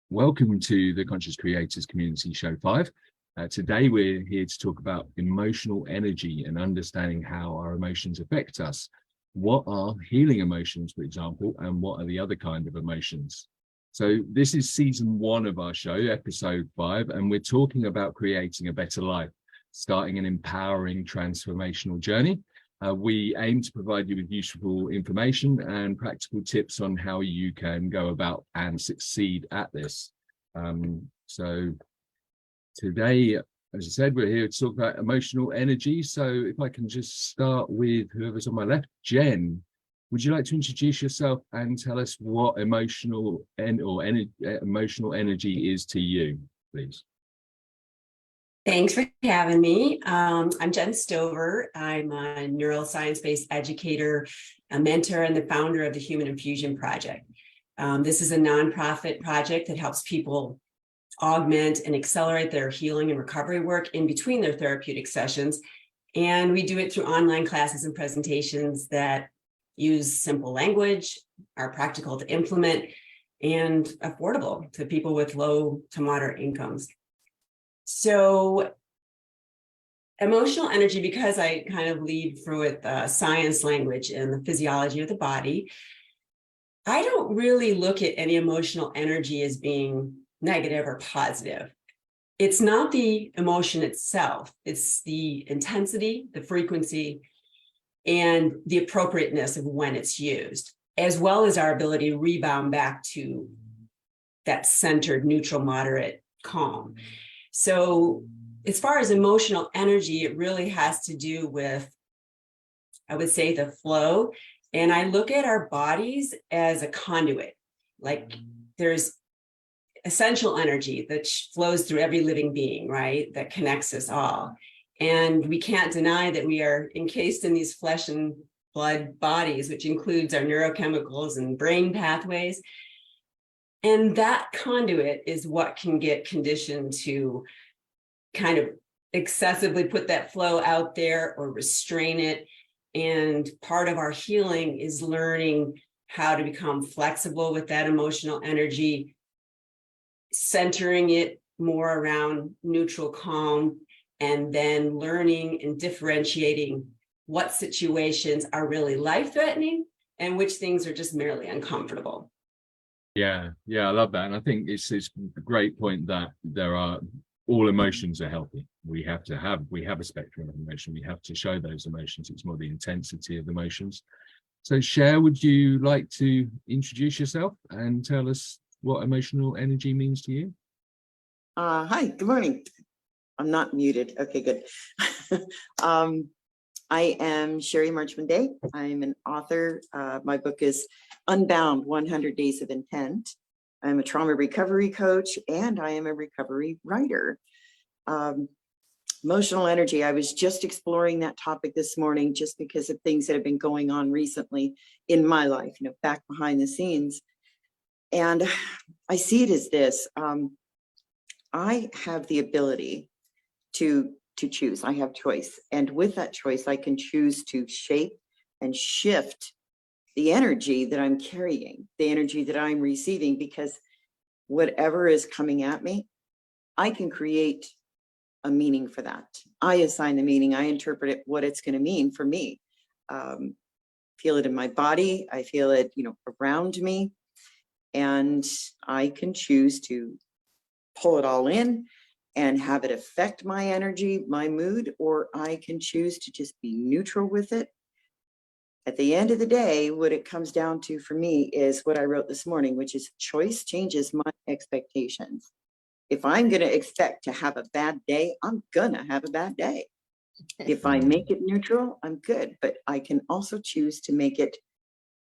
Welcome to the Conscious Creators Community Show 5. Today we're here to talk about emotional energy and understanding how our emotions affect us. What are healing emotions, for example, and what are the other kind of emotions? So this is season 1 of our show, episode 5, and we're talking about creating a better life, starting an empowering transformational journey. We aim to provide you with useful information and practical tips on how you can go about and succeed at this. So today, as I said, we're here to talk about emotional energy. So if I can just start with whoever's on my left, Jen, would you like to introduce yourself and tell us what emotional energy is to you, please? Thanks for having me. I'm Jen Stover. I'm a neuroscience-based educator, a mentor, and the founder of the Human Infusion Project. This is a nonprofit project that helps people augment and accelerate their healing and recovery work in between their therapeutic sessions. And we do it through online classes and presentations that use simple language, are practical to implement, and affordable to people with low to moderate incomes. So emotional energy, because I kind of lead through it, science language and the physiology of the body, I don't really look at any emotional energy as being negative or positive. It's not the emotion itself, it's the intensity, the frequency, and the appropriateness of when it's used, as well as our ability to rebound back to that centered, neutral, moderate calm. So as far as emotional energy, it really has to do with, I would say, the flow. And I look at our bodies as a conduit. Like there's essential energy that flows through every living being, right? That connects us all. And we can't deny that we are encased in these flesh and blood bodies, which includes our neurochemicals and brain pathways. And that conduit is what can get conditioned to kind of excessively put that flow out there or restrain it. And part of our healing is learning how to become flexible with that emotional energy, centering it more around neutral calm, and then learning and differentiating what situations are really life-threatening and which things are just merely uncomfortable. Yeah, I love that. And I think it's a great point that all emotions are healthy. We have a spectrum of emotion. We have to show those emotions. It's more the intensity of emotions. So Cher, would you like to introduce yourself and tell us what emotional energy means to you? Hi, good morning. I'm not muted. Okay, good. I am Sherry Marchman Day. I'm an author. My book is Unbound, 100 Days of Intent. I'm a trauma recovery coach, and I am a recovery writer. Emotional energy, I was just exploring that topic this morning just because of things that have been going on recently in my life, back behind the scenes. And I see it as this. I have the ability to choose. I have choice. And with that choice, I can choose to shape and shift the energy that I'm carrying, the energy that I'm receiving, because whatever is coming at me, I can create a meaning for that. I assign the meaning. I interpret it, what it's going to mean for me. Feel it in my body. I feel it, around me. And I can choose to pull it all in and have it affect my energy, my mood, or I can choose to just be neutral with it. At the end of the day, what it comes down to for me is what I wrote this morning, which is choice changes my expectations. If I'm going to expect to have a bad day, I'm going to have a bad day. If I make it neutral, I'm good. But I can also choose to make it,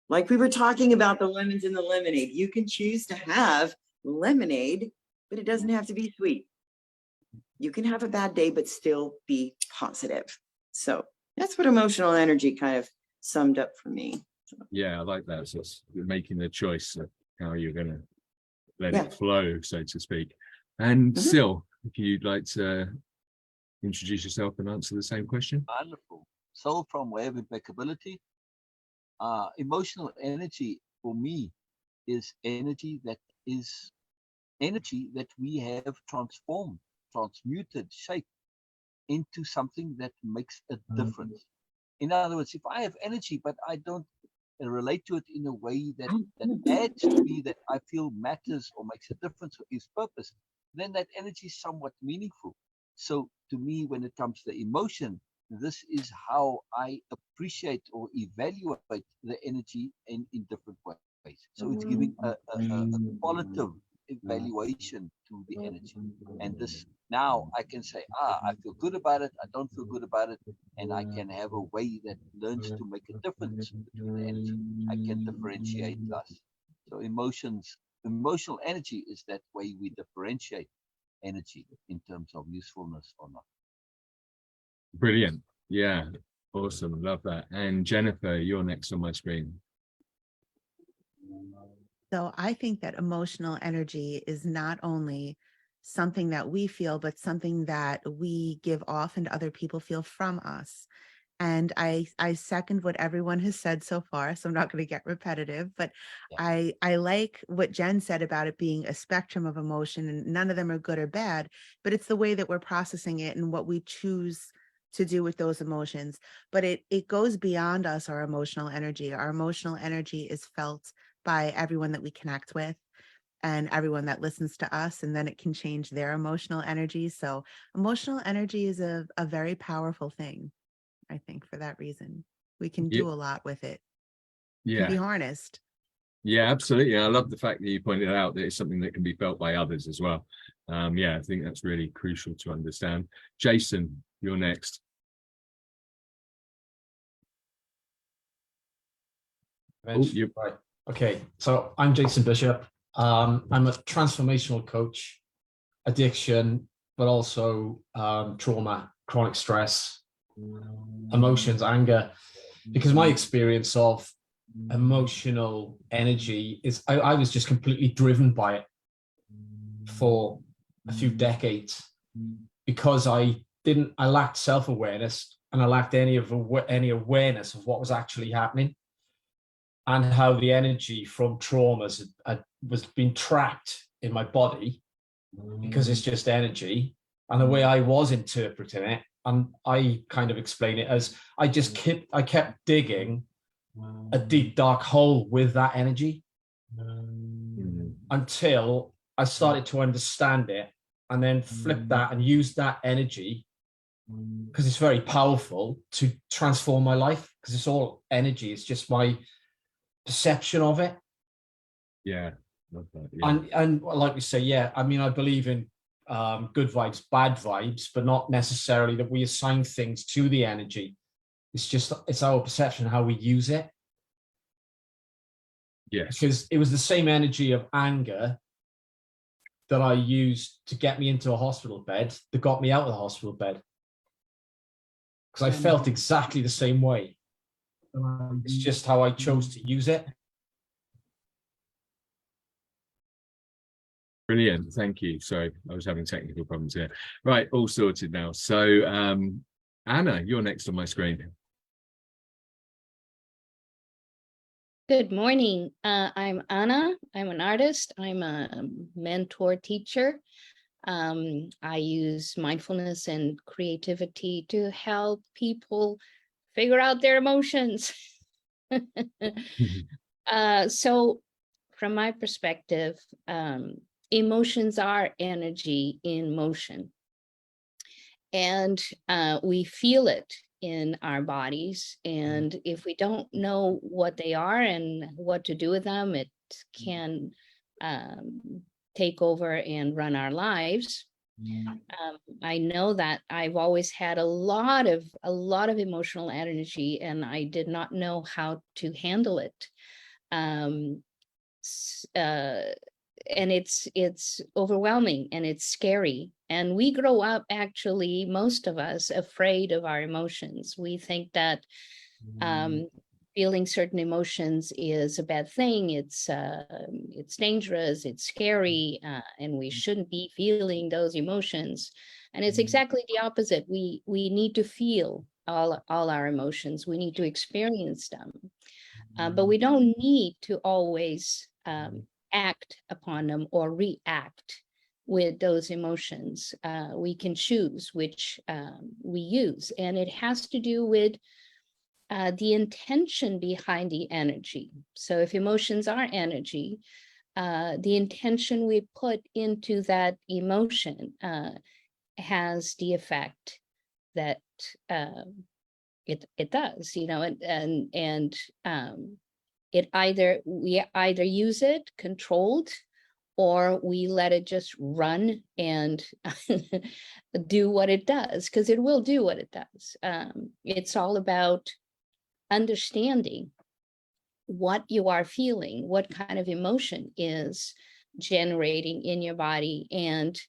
like we were talking about the lemons in the lemonade. You can choose to have lemonade, but it doesn't have to be sweet. You can have a bad day, but still be positive. So that's what emotional energy kind of summed up for me. Yeah, I like that. So it's making the choice of how you're going to let it flow, so to speak. And Sil, if you'd like to introduce yourself and answer the same question. Wonderful. So from Way of Impeccability, emotional energy for me is energy that is energy that we have transformed, transmuted, shaped into something that makes a difference. In other words, if I have energy, but I don't relate to it in a way that adds to me, that I feel matters or makes a difference or is purpose, then that energy is somewhat meaningful. So to me, when it comes to emotion, this is how I appreciate or evaluate the energy in different ways. So it's giving a qualitative evaluation to the energy. And this, now I can say, I feel good about it, I don't feel good about it, and I can have a way that learns to make a difference between the energy. I can differentiate thus. So emotional energy is that way we differentiate energy in terms of usefulness or not. Brilliant. Yeah, awesome. Love that. And Jennifer, you're next on my screen. So I think that emotional energy is not only something that we feel, but something that we give off and other people feel from us. And I second what everyone has said so far, so I'm not going to get repetitive, but yeah. I like what Jen said about it being a spectrum of emotion, and none of them are good or bad, but it's the way that we're processing it and what we choose to do with those emotions. But it goes beyond us, our emotional energy. Our emotional energy is felt by everyone that we connect with and everyone that listens to us, and then it can change their emotional energy. So emotional energy is a very powerful thing. I think for that reason, we can do a lot with it. It can be harnessed. Yeah, absolutely. I love the fact that you pointed out that it's something that can be felt by others as well. Yeah, I think that's really crucial to understand. Jason, you're next. Right. Okay. So I'm Jason Bishop. I'm a transformational coach, addiction, but also trauma, chronic stress, emotions, anger, because my experience of emotional energy is I was just completely driven by it for a few decades because I lacked self-awareness, and I lacked any awareness of what was actually happening and how the energy from traumas was being trapped in my body, because it's just energy. And the way I was interpreting it, and I kind of explain it as I kept digging a deep dark hole with that energy until I started to understand it, and then flip that and use that energy, because it's very powerful, to transform my life, because it's all energy. It's just my perception of it. Yeah. Yeah. And like we say, I mean, I believe in good vibes, bad vibes, but not necessarily that we assign things to the energy. It's our perception, how we use it. Yes. Because it was the same energy of anger that I used to get me into a hospital bed that got me out of the hospital bed. Because I felt exactly the same way. It's just how I chose to use it. Brilliant. Thank you. Sorry, I was having technical problems here. Right, all sorted now. So Anna, you're next on my screen. Good morning. I'm Anna. I'm an artist. I'm a mentor teacher. I use mindfulness and creativity to help people figure out their emotions. So from my perspective, emotions are energy in motion. And we feel it in our bodies. And if we don't know what they are and what to do with them, it can take over and run our lives. I know that I've always had a lot of emotional energy, and I did not know how to handle it. And it's overwhelming and it's scary. And we grow up, actually, most of us, afraid of our emotions. We think that feeling certain emotions is a bad thing. It's dangerous, it's scary, and we shouldn't be feeling those emotions. And it's exactly the opposite. We need to feel all our emotions. We need to experience them. But we don't need to always act upon them or react with those emotions. We can choose which we use, and it has to do with the intention behind the energy. So if emotions are energy, the intention we put into that emotion has the effect that it does, you know, and we either use it controlled, or we let it just run and do what it does, because it will do what it does. It's all about understanding what you are feeling, what kind of emotion is generating in your body, and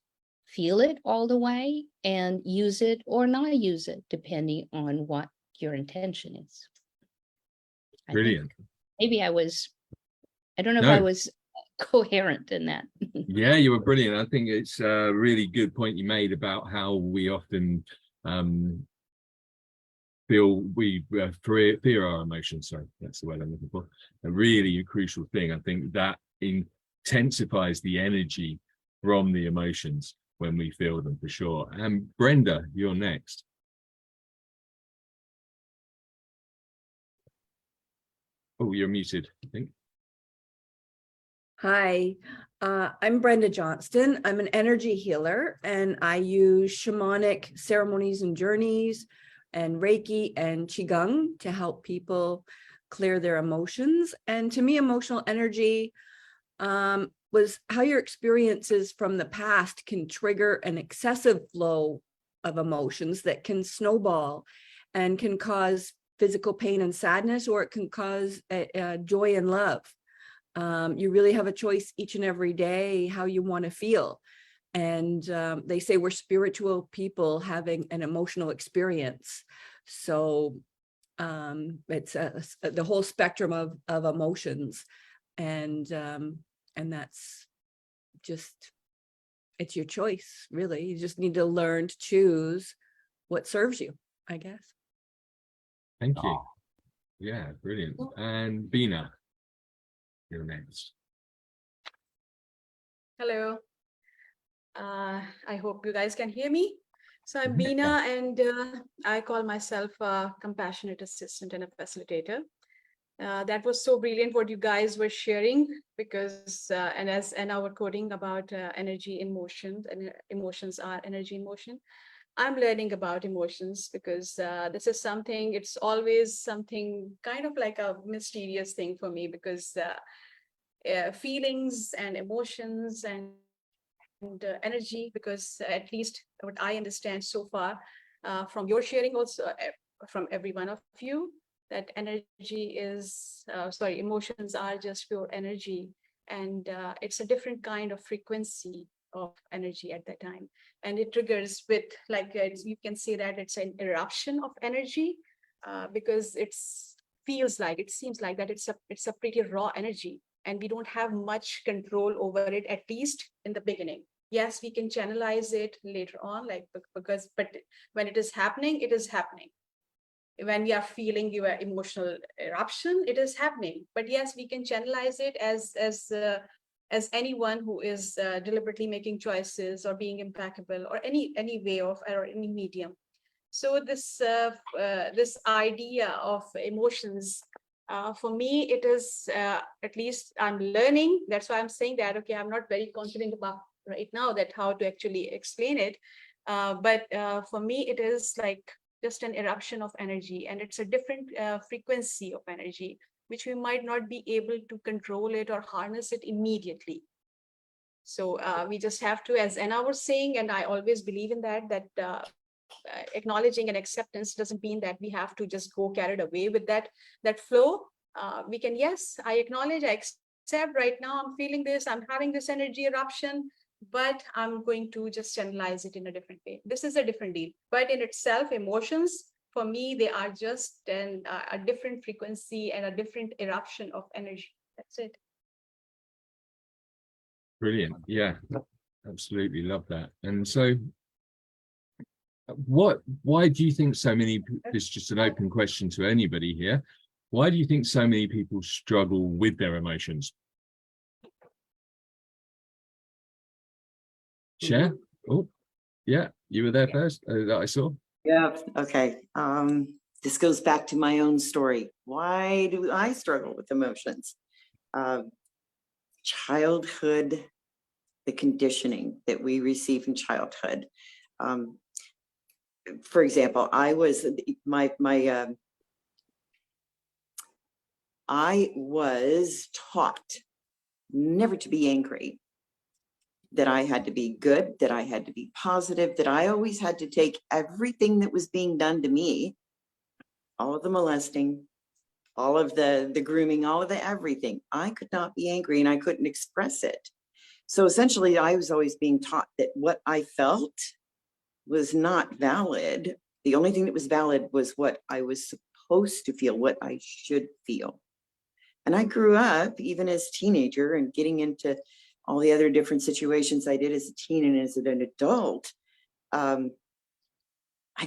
feel it all the way and use it or not use it, depending on what your intention is. Brilliant. Maybe I don't know if No. I was coherent in that. Yeah, you were brilliant. I think it's a really good point you made about how we often feel we fear our emotions. Sorry, that's the word I'm looking for. A really crucial thing. I think that intensifies the energy from the emotions when we feel them, for sure. And Brenda, you're next. Oh, you're muted, I think. Hi, I'm Brenda Johnston. I'm an energy healer, and I use shamanic ceremonies and journeys and Reiki and Qigong to help people clear their emotions. And to me, emotional energy was how your experiences from the past can trigger an excessive flow of emotions that can snowball and can cause physical pain and sadness, or it can cause joy and love. You really have a choice each and every day how you want to feel. And they say we're spiritual people having an emotional experience. So it's the whole spectrum of emotions. And that's just, it's your choice, really. You just need to learn to choose what serves you, I guess. Thank you. Yeah, brilliant. And Bina, you're next. Hello. I hope you guys can hear me. So I'm Bina, and I call myself a compassionate assistant and a facilitator. That was so brilliant what you guys were sharing, because and our coding about energy in motion, and emotions are energy in motion. I'm learning about emotions because this is something, it's always something kind of like a mysterious thing for me, because feelings and emotions and energy, because at least what I understand so far from your sharing, also from every one of you, that energy is, emotions are just pure energy, and it's a different kind of frequency of energy at that time, and it triggers with, like, you can say that it's an eruption of energy, because it seems like that it's a pretty raw energy, and we don't have much control over it, at least in the beginning. Yes, we can channelize it later on, but when it is happening, it is happening. When we are feeling your emotional eruption, it is happening. But yes, we can channelize it as anyone who is deliberately making choices or being impeccable, or any way of, or any medium. So this idea of emotions, for me, it is, at least I'm learning. That's why I'm saying that, okay, I'm not very confident about right now that how to actually explain it. But for me, it is like just an eruption of energy, and it's a different frequency of energy, which we might not be able to control it or harness it immediately. So we just have to, as Anna was saying, and I always believe in that acknowledging and acceptance doesn't mean that we have to just go carried away with that flow. We can, yes, I acknowledge, I accept, right now I'm feeling this, I'm having this energy eruption, but I'm going to just analyze it in a different way. This is a different deal. But in itself, emotions, for me, they are just a different frequency and a different eruption of energy. That's it. Brilliant. Yeah, absolutely love that. And so why do you think so many, this is just an open question to anybody here, why do you think so many people struggle with their emotions? share? Oh, yeah, you were there first that I saw. Yeah, okay. This goes back to my own story. Why do I struggle with emotions? Childhood, the conditioning that we receive in childhood. For example, I was taught never to be angry, that I had to be good, that I had to be positive, that I always had to take everything that was being done to me, all of the molesting, all of the grooming, all of the everything. I could not be angry and I couldn't express it. So essentially, I was always being taught that what I felt was not valid. The only thing that was valid was what I was supposed to feel, what I should feel. And I grew up, even as a teenager, and getting into all the other different situations I did as a teen and as an adult. I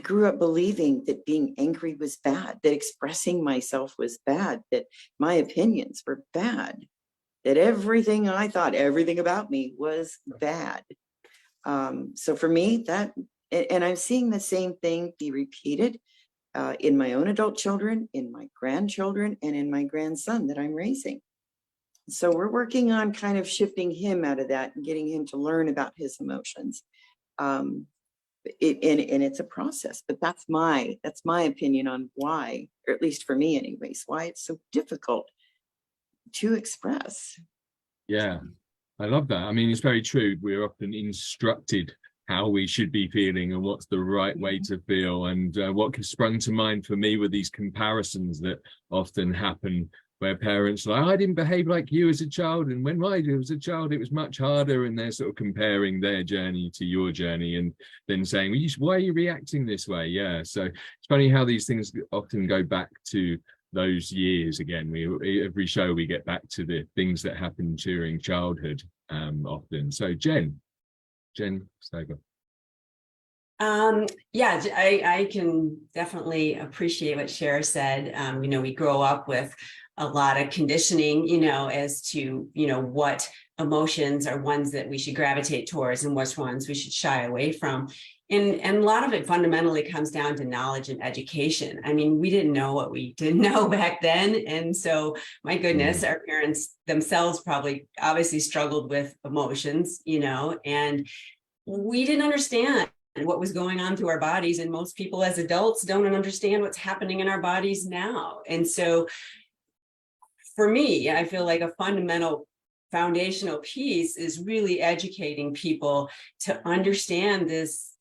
grew up believing that being angry was bad, that expressing myself was bad, that my opinions were bad, that everything I thought, everything about me was bad. So for me, and I'm seeing the same thing be repeated in my own adult children, in my grandchildren, and in my grandson that I'm raising. So we're working on kind of shifting him out of that and getting him to learn about his emotions. And it's a process, but that's my opinion on why, or at least for me anyways, why it's so difficult to express. Yeah, I love that. I mean, it's very true. We're often instructed how we should be feeling and what's the right way to feel. And what sprung to mind for me were these comparisons that often happen where parents are like, I didn't behave like you as a child, and when I was a child it was much harder, and they're sort of comparing their journey to your journey and then saying, well, why are you reacting this way? Yeah, so it's funny how these things often go back to those years again. Every show we get back to the things that happened during childhood often. So Jen Stager. Yeah, I can definitely appreciate what Cher said. We grow up with a lot of conditioning, as to, what emotions are ones that we should gravitate towards and which ones we should shy away from. And a lot of it fundamentally comes down to knowledge and education. I mean, we didn't know what we didn't know back then. And so, my goodness, our parents themselves probably obviously struggled with emotions, and we didn't understand what was going on through our bodies. And most people as adults don't understand what's happening in our bodies now. And so for me, I feel like a fundamental foundational piece is really educating people to understand this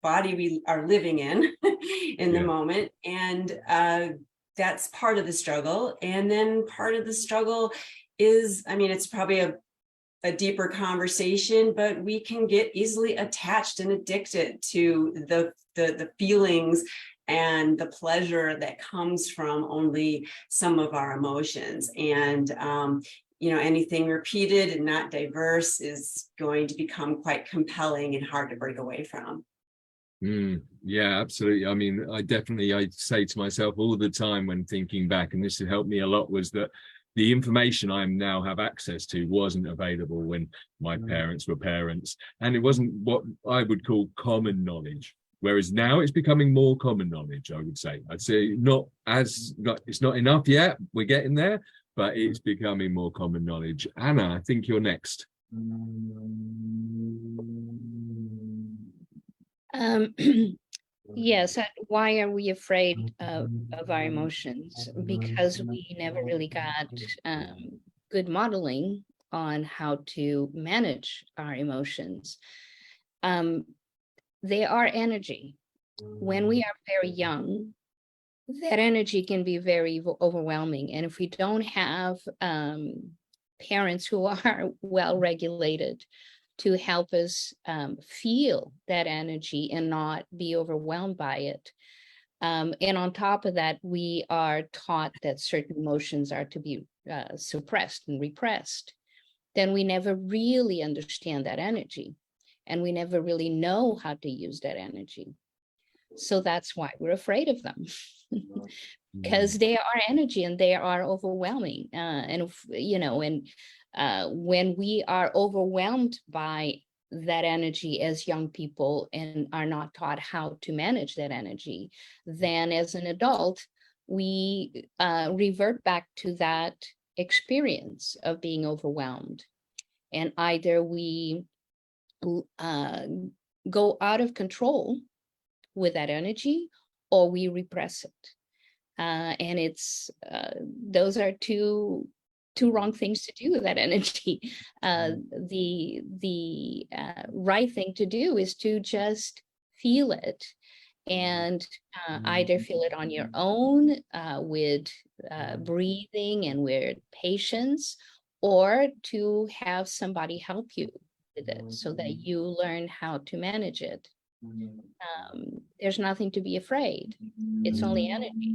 body we are living in the moment. And that's part of the struggle. And then part of the struggle is, it's probably a deeper conversation, but we can get easily attached and addicted to the feelings and the pleasure that comes from only some of our emotions. And anything repeated and not diverse is going to become quite compelling and hard to break away from. Yeah, absolutely. I mean, I say to myself all the time when thinking back, and this has helped me a lot, was that the information I now have access to wasn't available when my parents were parents, and it wasn't what I would call common knowledge. Whereas now it's becoming more common knowledge, I would say. I'd say it's not enough yet. We're getting there, but it's becoming more common knowledge. Anna, I think you're next. Yes. Why are we afraid of our emotions? Because we never really got good modeling on how to manage our emotions. They are energy. When we are very young, that energy can be very overwhelming. And if we don't have parents who are well regulated to help us feel that energy and not be overwhelmed by it. And on top of that, we are taught that certain emotions are to be suppressed and repressed. Then we never really understand that energy, and we never really know how to use that energy. So that's why we're afraid of them. Because they are energy and they are overwhelming. When we are overwhelmed by that energy as young people and are not taught how to manage that energy, then as an adult, we revert back to that experience of being overwhelmed. And either we go out of control with that energy, or we repress it. And it's those are two wrong things to do with that energy. The right thing to do is to just feel it, and either feel it on your own with breathing and with patience, or to have somebody help you with it so that you learn how to manage it. There's nothing to be afraid. It's only energy.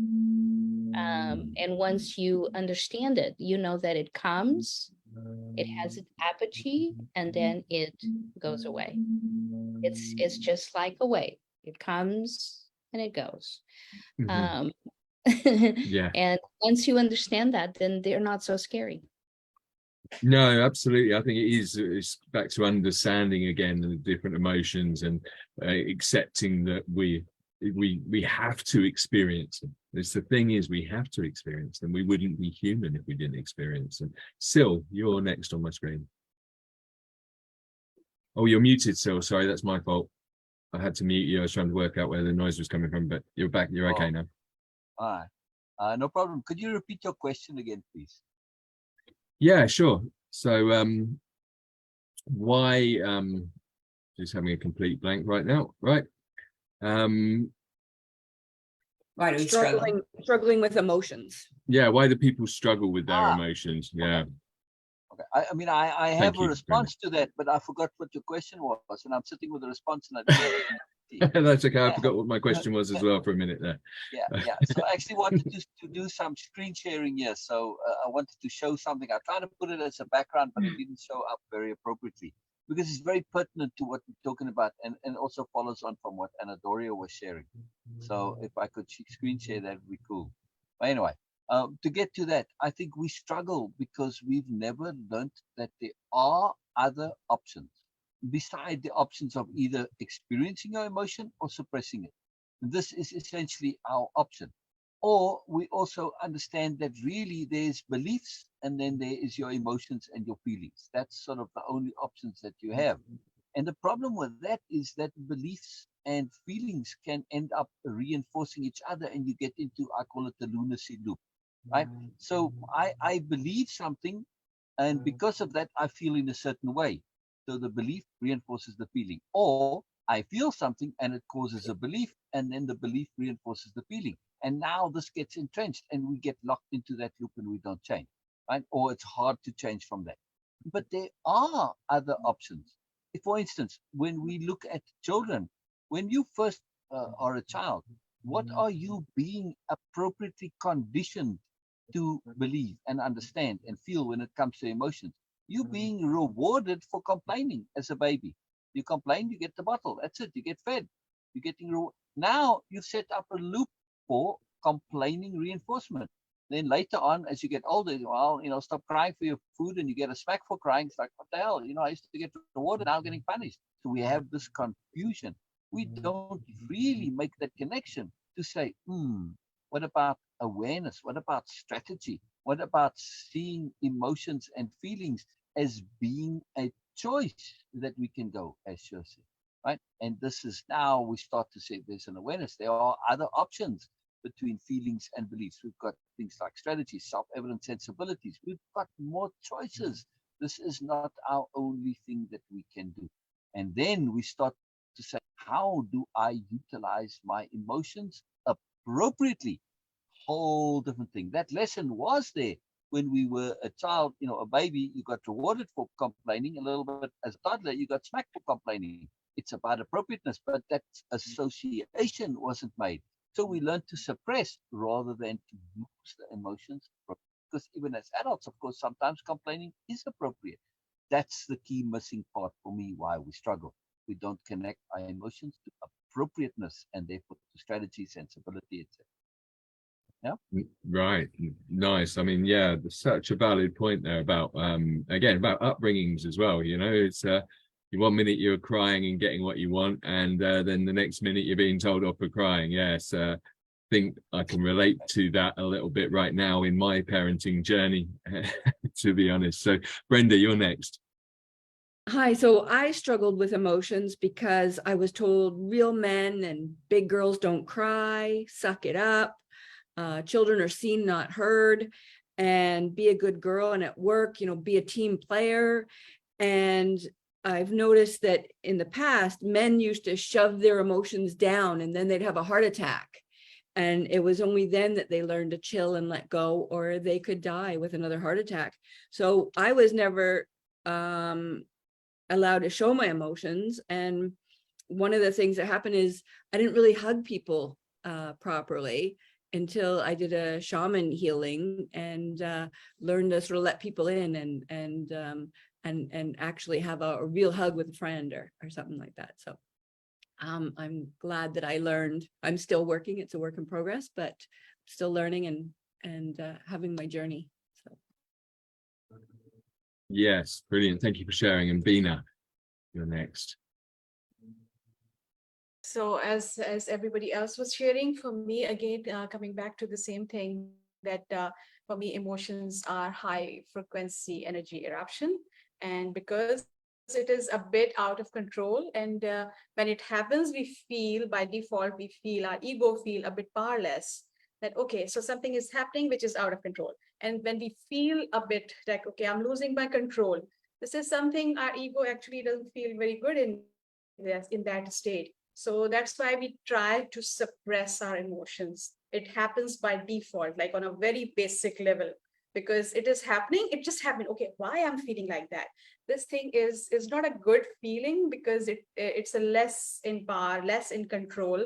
And once you understand it, you know that it comes, it has its apogee, and then it goes away. It's just like a wave. It comes and it goes. Yeah. And once you understand that, then they're not so scary. No, absolutely. I think it's back to understanding again the different emotions and accepting that we have to experience them. It's the thing is, we have to experience them. We wouldn't be human if we didn't experience them. Sil, you're next on my screen. Oh, you're muted, Sil. Sorry, that's my fault. I had to mute you. I was trying to work out where the noise was coming from, but you're back. You're okay now. All right. No problem. Could you repeat your question again, please? Yeah, sure. So why just having a complete blank right now, right? Why do we struggle? Struggling with emotions. Yeah, why do people struggle with their emotions? Yeah. Okay. I mean, I have a response to that, but I forgot what your question was, and I'm sitting with a response, and I didn't That's okay. I forgot what my question was as well for a minute there. Yeah. So I actually wanted to do some screen sharing here. So I wanted to show something. I tried to put it as a background, but it didn't show up very appropriately because it's very pertinent to what we're talking about, and also follows on from what Anadoria was sharing. So if I could screen share, that would be cool. But anyway, to get to that, I think we struggle because we've never learned that there are other options beside the options of either experiencing your emotion or suppressing it. This is essentially our option. Or we also understand that really there's beliefs, and then there is your emotions and your feelings. That's sort of the only options that you have. And the problem with that is that beliefs and feelings can end up reinforcing each other, and you get into, I call it the lunacy loop, right? So I believe something, and because of that, I feel in a certain way. So the belief reinforces the feeling. Or I feel something and it causes a belief, and then the belief reinforces the feeling. And now this gets entrenched, and we get locked into that loop, and we don't change, right? Or it's hard to change from that. But there are other options. For instance, when we look at children, when you first are a child, what are you being appropriately conditioned to believe and understand and feel when it comes to emotions? You're being rewarded for complaining as a baby. You complain, you get the bottle. That's it. You get fed. You're getting now you've set up a loop for complaining reinforcement. Then later on, as you get older, well, stop crying for your food, and you get a smack for crying. It's like, what the hell? I used to get rewarded, now getting punished. So we have this confusion. We don't really make that connection to say, what about awareness? What about strategy? What about seeing emotions and feelings as being a choice that we can go, as Shir said, right? And this is now we start to say there's an awareness. There are other options between feelings and beliefs. We've got things like strategies, self-evident sensibilities. We've got more choices. This is not our only thing that we can do. And then we start to say, how do I utilize my emotions appropriately? Whole different thing. That lesson was there when we were a child, a baby. You got rewarded for complaining a little bit. As a toddler, you got smacked for complaining. It's about appropriateness, but that association wasn't made. So we learned to suppress rather than to use the emotions. Because even as adults, of course, sometimes complaining is appropriate. That's the key missing part for me, why we struggle. We don't connect our emotions to appropriateness, and therefore to strategy, sensibility, etc. Yeah. Right. Nice. I mean, yeah, there's such a valid point there about again about upbringings as well. It's one minute you're crying and getting what you want, and then the next minute you're being told off for crying. Yes, think I can relate to that a little bit right now in my parenting journey, to be honest. So Brenda, you're next. Hi, so I struggled with emotions because I was told real men and big girls don't cry, suck it up, children are seen, not heard, and be a good girl, and at work, be a team player. And I've noticed that in the past, men used to shove their emotions down and then they'd have a heart attack. And it was only then that they learned to chill and let go, or they could die with another heart attack. So I was never allowed to show my emotions. And one of the things that happened is I didn't really hug people properly until I did a shaman healing and learned to sort of let people in and actually have a real hug with a friend or something like that. So I'm glad that I learned. I'm still working. It's a work in progress, but still learning and having my journey. So. Yes, brilliant. Thank you for sharing. And Bina, you're next. So as everybody else was sharing, for me, again, coming back to the same thing, that for me, emotions are high frequency energy eruption. And because it is a bit out of control, and when it happens, we feel, by default, our ego feel a bit powerless. That, okay, so something is happening which is out of control. And when we feel a bit like, okay, I'm losing my control, this is something our ego actually doesn't feel very good in that state. So that's why we try to suppress our emotions. It happens by default, like on a very basic level, because it is happening. It just happened. Okay, why I'm feeling like that? This thing is not a good feeling, because it's a less in power, less in control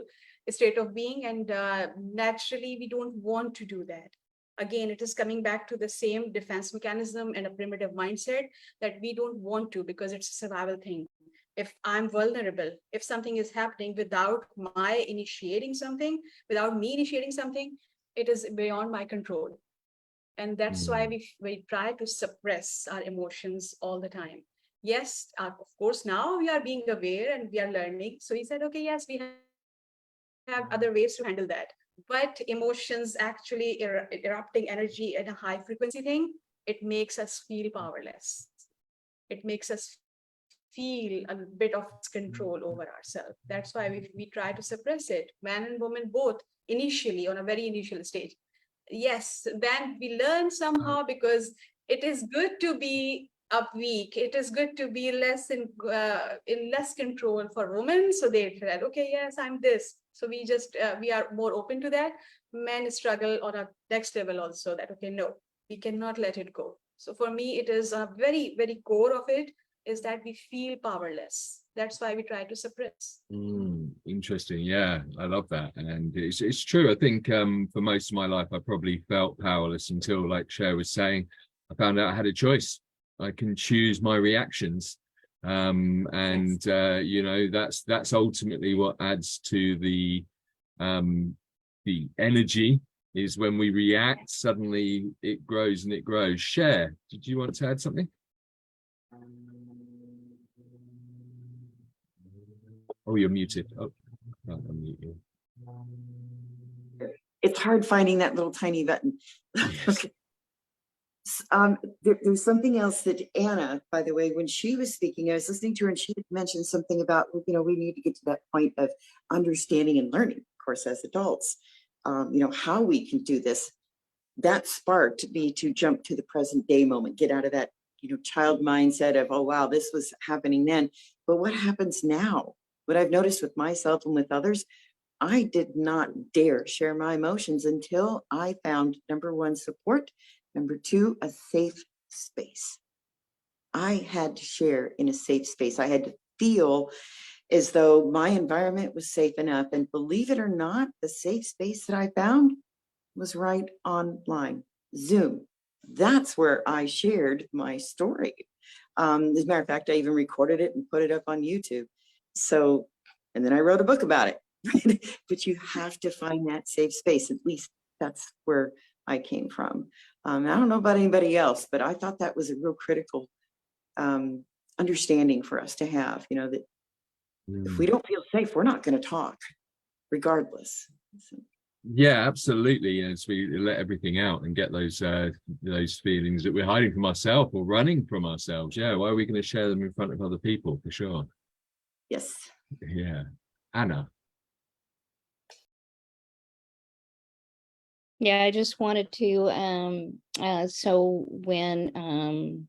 state of being. And naturally, we don't want to do that. Again, it is coming back to the same defense mechanism and a primitive mindset that we don't want to, because it's a survival thing. If I'm vulnerable, if something is happening without me initiating something, it is beyond my control. And that's why we try to suppress our emotions all the time. Yes, of course, now we are being aware and we are learning. So he said, okay, yes, we have other ways to handle that. But emotions actually erupting energy at a high frequency thing, it makes us feel powerless. It makes us feel a bit of control over ourselves. That's why we try to suppress it, man and woman both, initially, on a very initial stage. Yes, then we learn somehow, because it is good to be weak. It is good to be less in less control for women. So they said, okay, yes, I'm this. So we are more open to that. Men struggle on a next level also, that, okay, no, we cannot let it go. So for me, it is a very, very core of it, is that we feel powerless. That's why we try to suppress. Interesting. Yeah, I love that. And it's true. I think for most of my life, I probably felt powerless until, like Cher was saying, I found out I had a choice. I can choose my reactions. Yes. You know, that's ultimately what adds to the energy, is when we react, suddenly it grows and it grows. Cher, did you want to add something? Oh, you're muted. Oh, I'll unmute you. It's hard finding that little tiny button. Yes. There's something else that Anna, by the way, when she was speaking, I was listening to her and she had mentioned something about, we need to get to that point of understanding and learning, of course, as adults, how we can do this. That sparked me to jump to the present day moment, get out of that, child mindset of, oh, wow, this was happening then. But what happens now? What I've noticed with myself and with others, I did not dare share my emotions until I found, number one, support. Number two, a safe space. I had to share in a safe space. I had to feel as though my environment was safe enough. And believe it or not, the safe space that I found was right online, Zoom. That's where I shared my story. As a matter of fact, I even recorded it and put it up on YouTube. So, and then I wrote a book about it. But you have to find that safe space. At least that's where I came from. I don't know about anybody else, but I thought that was a real critical understanding for us to have, you know, that if we don't feel safe, we're not going to talk regardless. So. Yeah, absolutely. As we let everything out and get those feelings that we're hiding from ourselves or running from ourselves. Yeah, why are we going to share them in front of other people? For sure. Yes. Yeah. Anna. Yeah, I just wanted to so when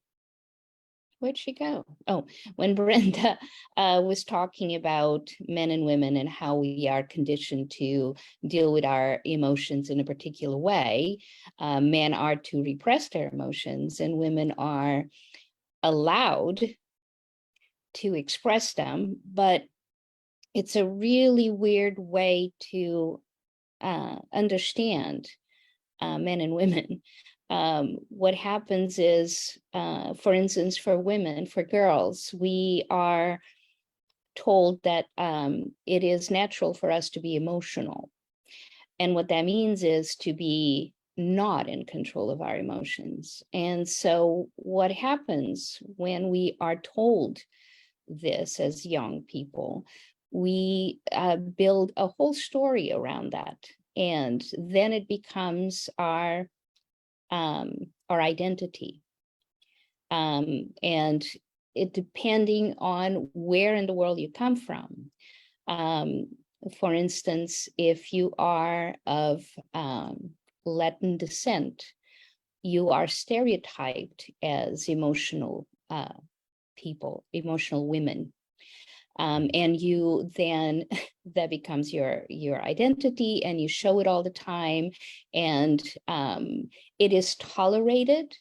where'd she go? Oh, when Brenda was talking about men and women and how we are conditioned to deal with our emotions in a particular way, men are to repress their emotions and women are allowed to express them, but it's a really weird way to understand men and women. What happens is, for instance, for women, for girls, we are told that it is natural for us to be emotional. And what that means is to be not in control of our emotions. And so what happens when we are told this as young people, we build a whole story around that. And then it becomes our identity. And it depending on where in the world you come from. For instance, if you are of Latin descent, you are stereotyped as emotional people, emotional women. And you then, that becomes your identity and you show it all the time. And it is tolerated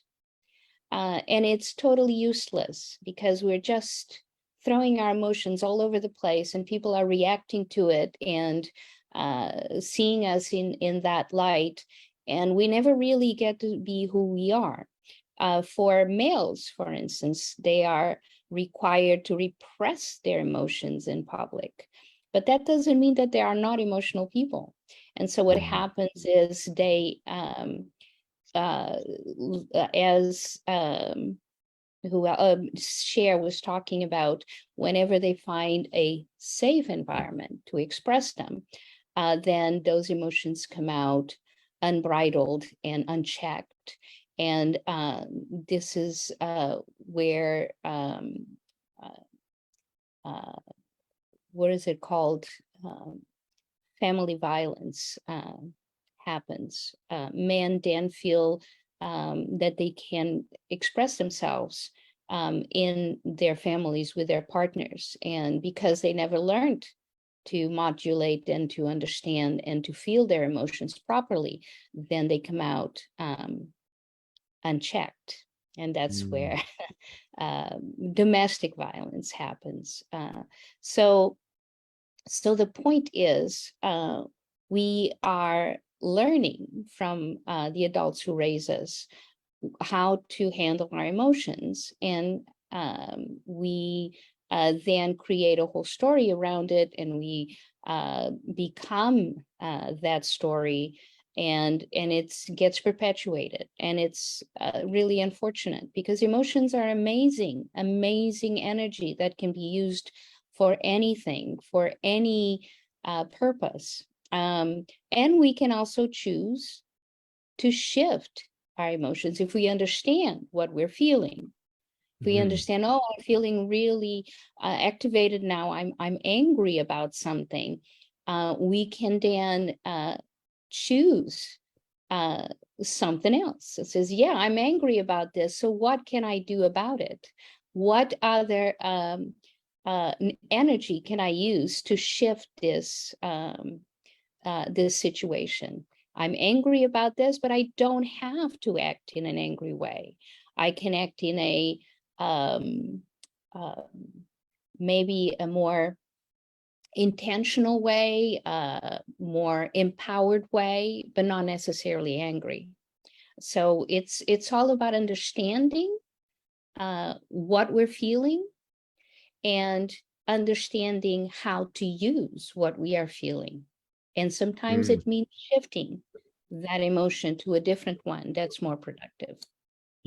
and it's totally useless because we're just throwing our emotions all over the place and people are reacting to it and seeing us in that light. And we never really get to be who we are. For males, for instance, they are required to repress their emotions in public. But that doesn't mean that they are not emotional people. And so what happens is they, as Cher was talking about, whenever they find a safe environment to express them, then those emotions come out unbridled and unchecked. And this is where, what is it called? Family violence happens. Men then feel that they can express themselves in their families with their partners. And because they never learned to modulate and to understand and to feel their emotions properly, then they come out unchecked. And that's where domestic violence happens. So the point is, we are learning from the adults who raise us how to handle our emotions. And we then create a whole story around it, and we become that story, and it gets perpetuated. And it's really unfortunate because emotions are amazing energy that can be used for anything, for any purpose. And we can also choose to shift our emotions if we understand what we're feeling. If we understand, oh, I'm feeling really activated now, I'm angry about something, we can then choose something else. It says, yeah, I'm angry about this, so what can I do about it? What other energy can I use to shift this this situation? I'm angry about this, but I don't have to act in an angry way. I can act in a maybe a more intentional way, more empowered way, but not necessarily angry. So it's all about understanding what we're feeling and understanding how to use what we are feeling. And sometimes it means shifting that emotion to a different one that's more productive.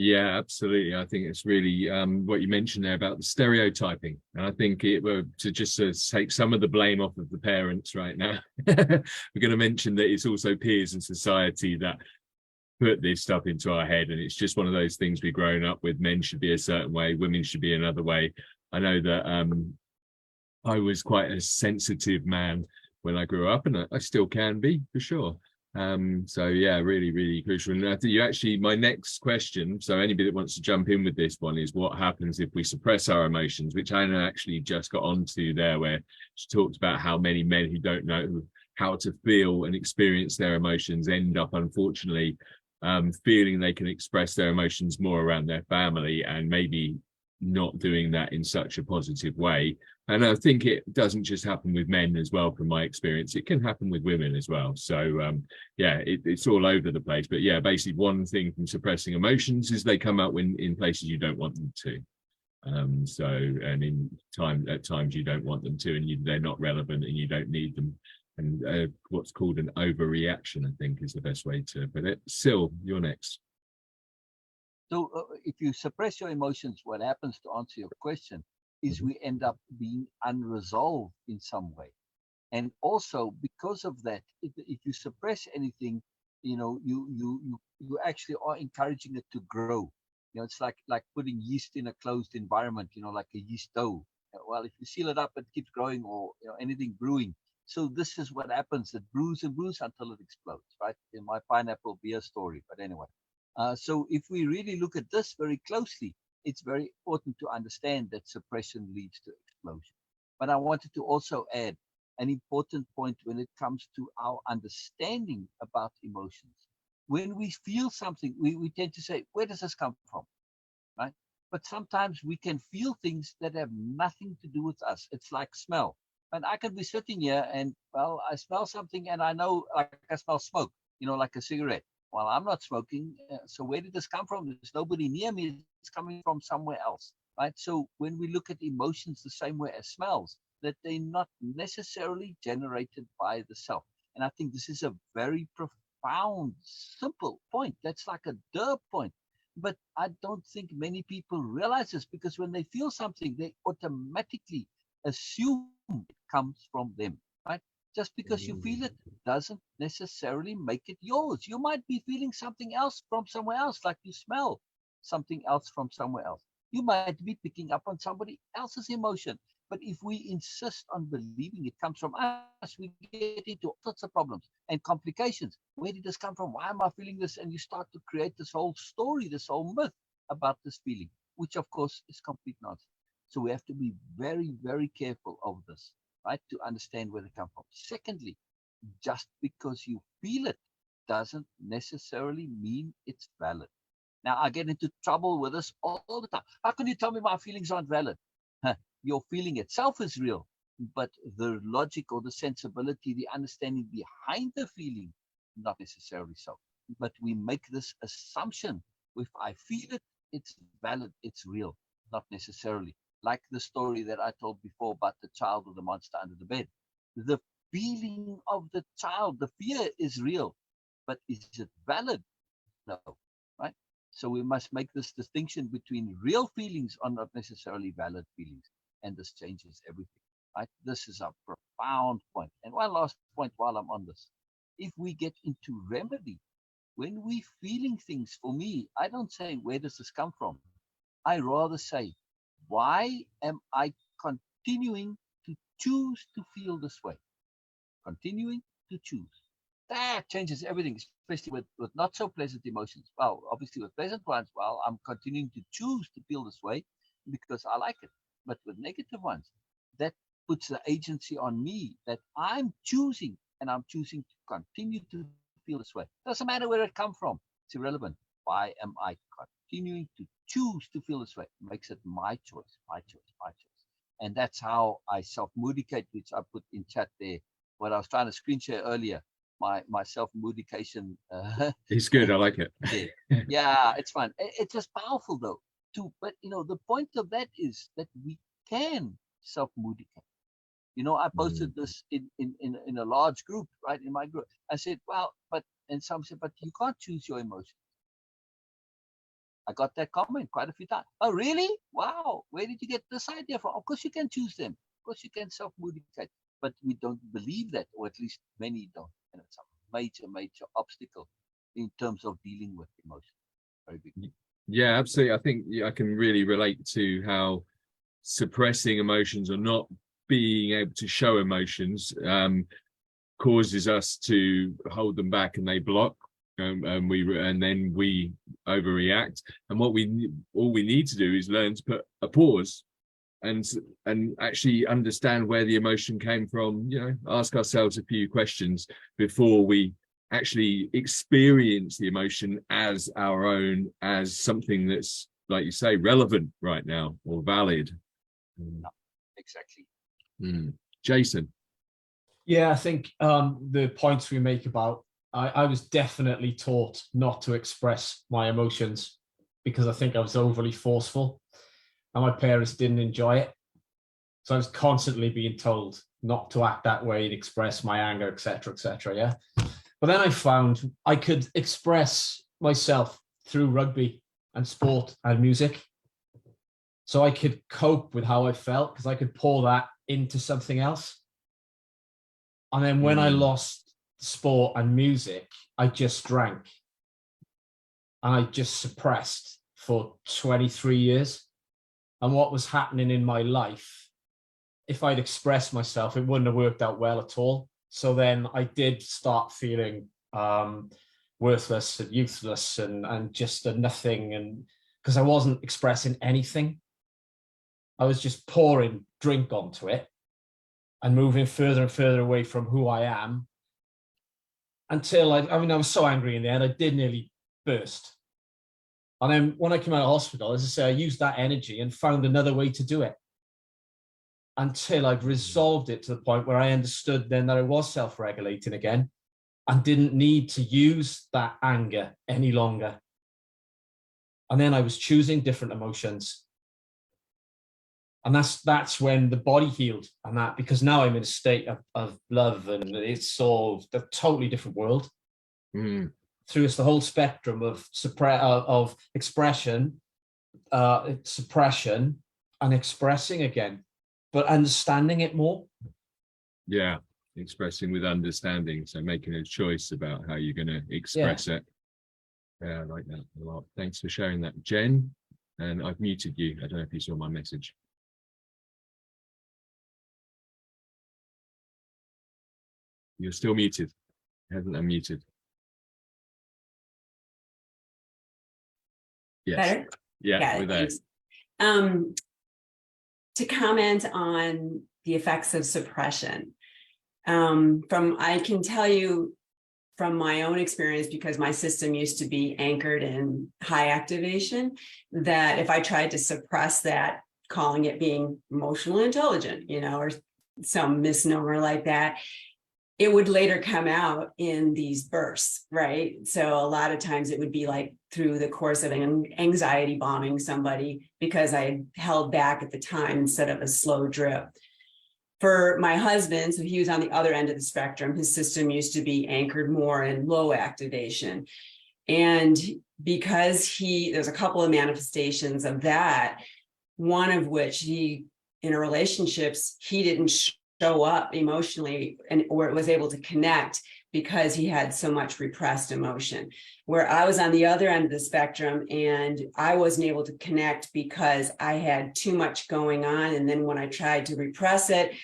Yeah, absolutely. I think it's really what you mentioned there about the stereotyping. And I think it were to just take some of the blame off of the parents right now. We're going to mention that it's also peers and society that put this stuff into our head. And it's just one of those things we've grown up with. Men should be a certain way, women should be another way. I know that I was quite a sensitive man when I grew up, and I still can be for sure. So yeah, really, really crucial. And I think you actually, my next question, so anybody that wants to jump in with this one, is what happens if we suppress our emotions, which Anna actually just got onto there, where she talked about how many men who don't know how to feel and experience their emotions end up, unfortunately, feeling they can express their emotions more around their family and maybe not doing that in such a positive way. And I think it doesn't just happen with men as well, from my experience. It can happen with women as well. So yeah, it's all over the place. But yeah, basically one thing from suppressing emotions is they come out in places you don't want them to. So, and at times you don't want them to, and they're not relevant and you don't need them. And what's called an overreaction, I think, is the best way to put it. Sil, you're next. So if you suppress your emotions, what happens, to answer your question, is we end up being unresolved in some way. And also because of that, if you suppress anything, you actually are encouraging it to grow. It's like putting yeast in a closed environment, like a yeast dough. Well, if you seal it up, it keeps growing, or anything brewing. So this is what happens. It brews and brews until it explodes, right? In my pineapple beer story. But anyway, so if we really look at this very closely, it's very important to understand that suppression leads to explosion. But I wanted to also add an important point when it comes to our understanding about emotions. When we feel something, we tend to say, where does this come from? Right? But sometimes we can feel things that have nothing to do with us. It's like smell. And I can be sitting here and, well, I smell something and I know, like I smell smoke, like a cigarette. Well, I'm not smoking. So where did this come from? There's nobody near me. It's coming from somewhere else, right? So when we look at emotions the same way as smells, that they're not necessarily generated by the self. And I think this is a very profound, simple point. That's like a duh point. But I don't think many people realize this, because when they feel something, they automatically assume it comes from them, right? Just because you feel it doesn't necessarily make it yours. You might be feeling something else from somewhere else, like you smell something else from somewhere else. You might be picking up on somebody else's emotion. But if we insist on believing it comes from us, we get into all sorts of problems and complications. Where did this come from? Why am I feeling this? And you start to create this whole story, this whole myth about this feeling, which of course is complete nonsense. So we have to be very, very careful of this, right? To understand where they come from. Secondly, just because you feel it doesn't necessarily mean it's valid. Now, I get into trouble with this all the time. How can you tell me my feelings aren't valid? Your feeling itself is real, but the logic or the sensibility, the understanding behind the feeling, not necessarily so. But we make this assumption: if I feel it, it's valid, it's real, not necessarily. Like the story that I told before about the child or the monster under the bed. The feeling of the child, the fear is real, but is it valid? No, right? So we must make this distinction between real feelings are not necessarily valid feelings. And this changes everything, right? This is a profound point. And one last point while I'm on this. If we get into remedy, when we feeling things, for me, I don't say, where does this come from? I rather say, why am I continuing to choose to feel this way? Continuing to choose. That changes everything, especially with not so pleasant emotions. Well, obviously with pleasant ones, well, I'm continuing to choose to feel this way because I like it. But with negative ones, that puts the agency on me, that I'm choosing, and I'm choosing to continue to feel this way. Doesn't matter where it comes from. It's irrelevant. Why am I continuing to choose to feel this way? It makes it my choice, my choice, my choice. And that's how I self-moodicate, which I put in chat there. What I was trying to screen share earlier, my self-moodication. It's good. I like it. Yeah, it's fun. It's just powerful though. But the point of that is that we can self-moodicate. I posted this in a large group, right? In my group, I said, well, and some said, but you can't choose your emotions. I got that comment quite a few times. Oh, really? Wow. Where did you get this idea from? Of course you can choose them. Of course you can self-motivate, but we don't believe that, or at least many don't. And it's a major obstacle in terms of dealing with emotion. Very big. Yeah, absolutely. I think I can really relate to how suppressing emotions or not being able to show emotions causes us to hold them back, and they block, and then we overreact. And all we need to do is learn to put a pause and actually understand where the emotion came from. Ask ourselves a few questions before we actually experience the emotion as our own, as something that's, like you say, relevant right now or valid. Exactly. Jason. Yeah, I think the points we make about, I was definitely taught not to express my emotions because I think I was overly forceful and my parents didn't enjoy it. So I was constantly being told not to act that way, to express my anger, etc., etc. Yeah. But then I found I could express myself through rugby and sport and music. So I could cope with how I felt because I could pour that into something else. And then when I lost sport and music, I just drank. And I just suppressed for 23 years. And what was happening in my life, if I'd expressed myself, it wouldn't have worked out well at all. So then I did start feeling worthless and useless and just a nothing. And because I wasn't expressing anything, I was just pouring drink onto it and moving further and further away from who I am until I was so angry in the end, I did nearly burst. And then when I came out of hospital, as I say, I used that energy and found another way to do it until I'd resolved it to the point where I understood then that I was self-regulating again and didn't need to use that anger any longer. And then I was choosing different emotions. And that's when the body healed, and that, because now I'm in a state of love, and it's all a totally different world. Through the whole spectrum of expression, suppression, and expressing again, but understanding it more. Yeah, expressing with understanding. So making a choice about how you're going to express it. Yeah, I like that a lot. Thanks for sharing that, Jen. And I've muted you. I don't know if you saw my message. You're still muted. Haven't unmuted. Yes. Better? Yeah, we're there. To comment on the effects of suppression, I can tell you from my own experience, because my system used to be anchored in high activation, that if I tried to suppress that, calling it being emotionally intelligent, or some misnomer like that, it would later come out in these bursts, right? So a lot of times it would be like through the course of anxiety bombing somebody because I held back at the time instead of a slow drip. For my husband, so he was on the other end of the spectrum, his system used to be anchored more in low activation. And because there's a couple of manifestations of that, one of which in relationships, he didn't show up emotionally or was able to connect because he had so much repressed emotion, where I was on the other end of the spectrum and I wasn't able to connect because I had too much going on. And then when I tried to repress it,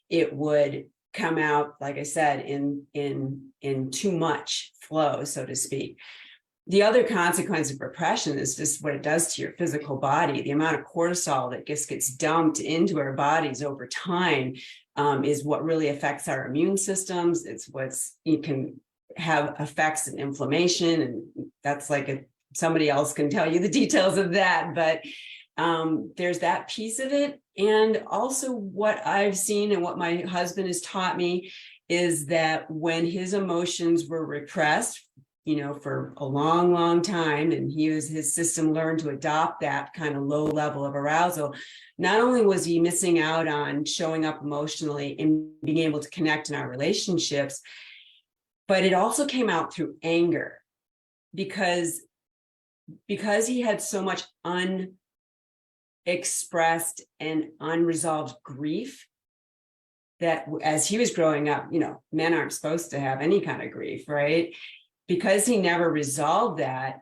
it would come out, like I said, in too much flow, so to speak. The other consequence of repression is just what it does to your physical body. The amount of cortisol that gets dumped into our bodies over time is what really affects our immune systems. It's you can have effects in inflammation, and that's like somebody else can tell you the details of that. But there's that piece of it. And also what I've seen and what my husband has taught me is that when his emotions were repressed, for a long, long time, and his system learned to adopt that kind of low level of arousal, not only was he missing out on showing up emotionally and being able to connect in our relationships, but it also came out through anger, because because he had so much unexpressed and unresolved grief, that as he was growing up, men aren't supposed to have any kind of grief, right? Because he never resolved that,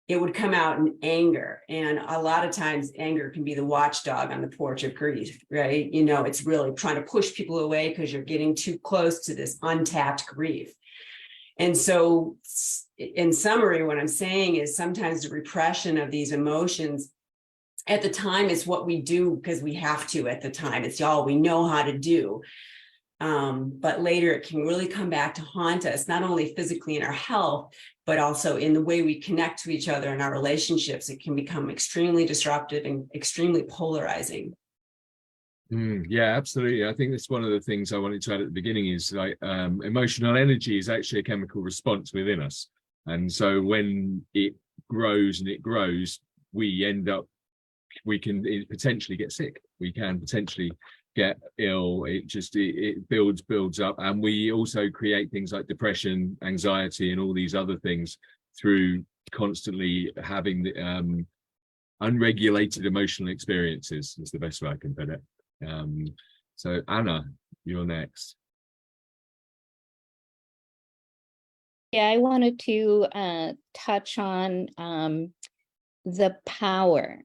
it would come out in anger. And a lot of times anger can be the watchdog on the porch of grief, right? It's really trying to push people away because you're getting too close to this untapped grief. And so in summary, what I'm saying is sometimes the repression of these emotions at the time is what we do because we have to at the time. It's all we know how to do. But later it can really come back to haunt us, not only physically in our health, but also in the way we connect to each other in our relationships. It can become extremely disruptive and extremely polarizing. Yeah, absolutely. I think that's one of the things I wanted to add at the beginning is like emotional energy is actually a chemical response within us. And so when it grows, we can potentially get sick. We can potentially get ill. It builds up, and we also create things like depression, anxiety, and all these other things through constantly having the unregulated emotional experiences is the best way I can put it. So Anna, you're next. Yeah, I wanted to touch on the power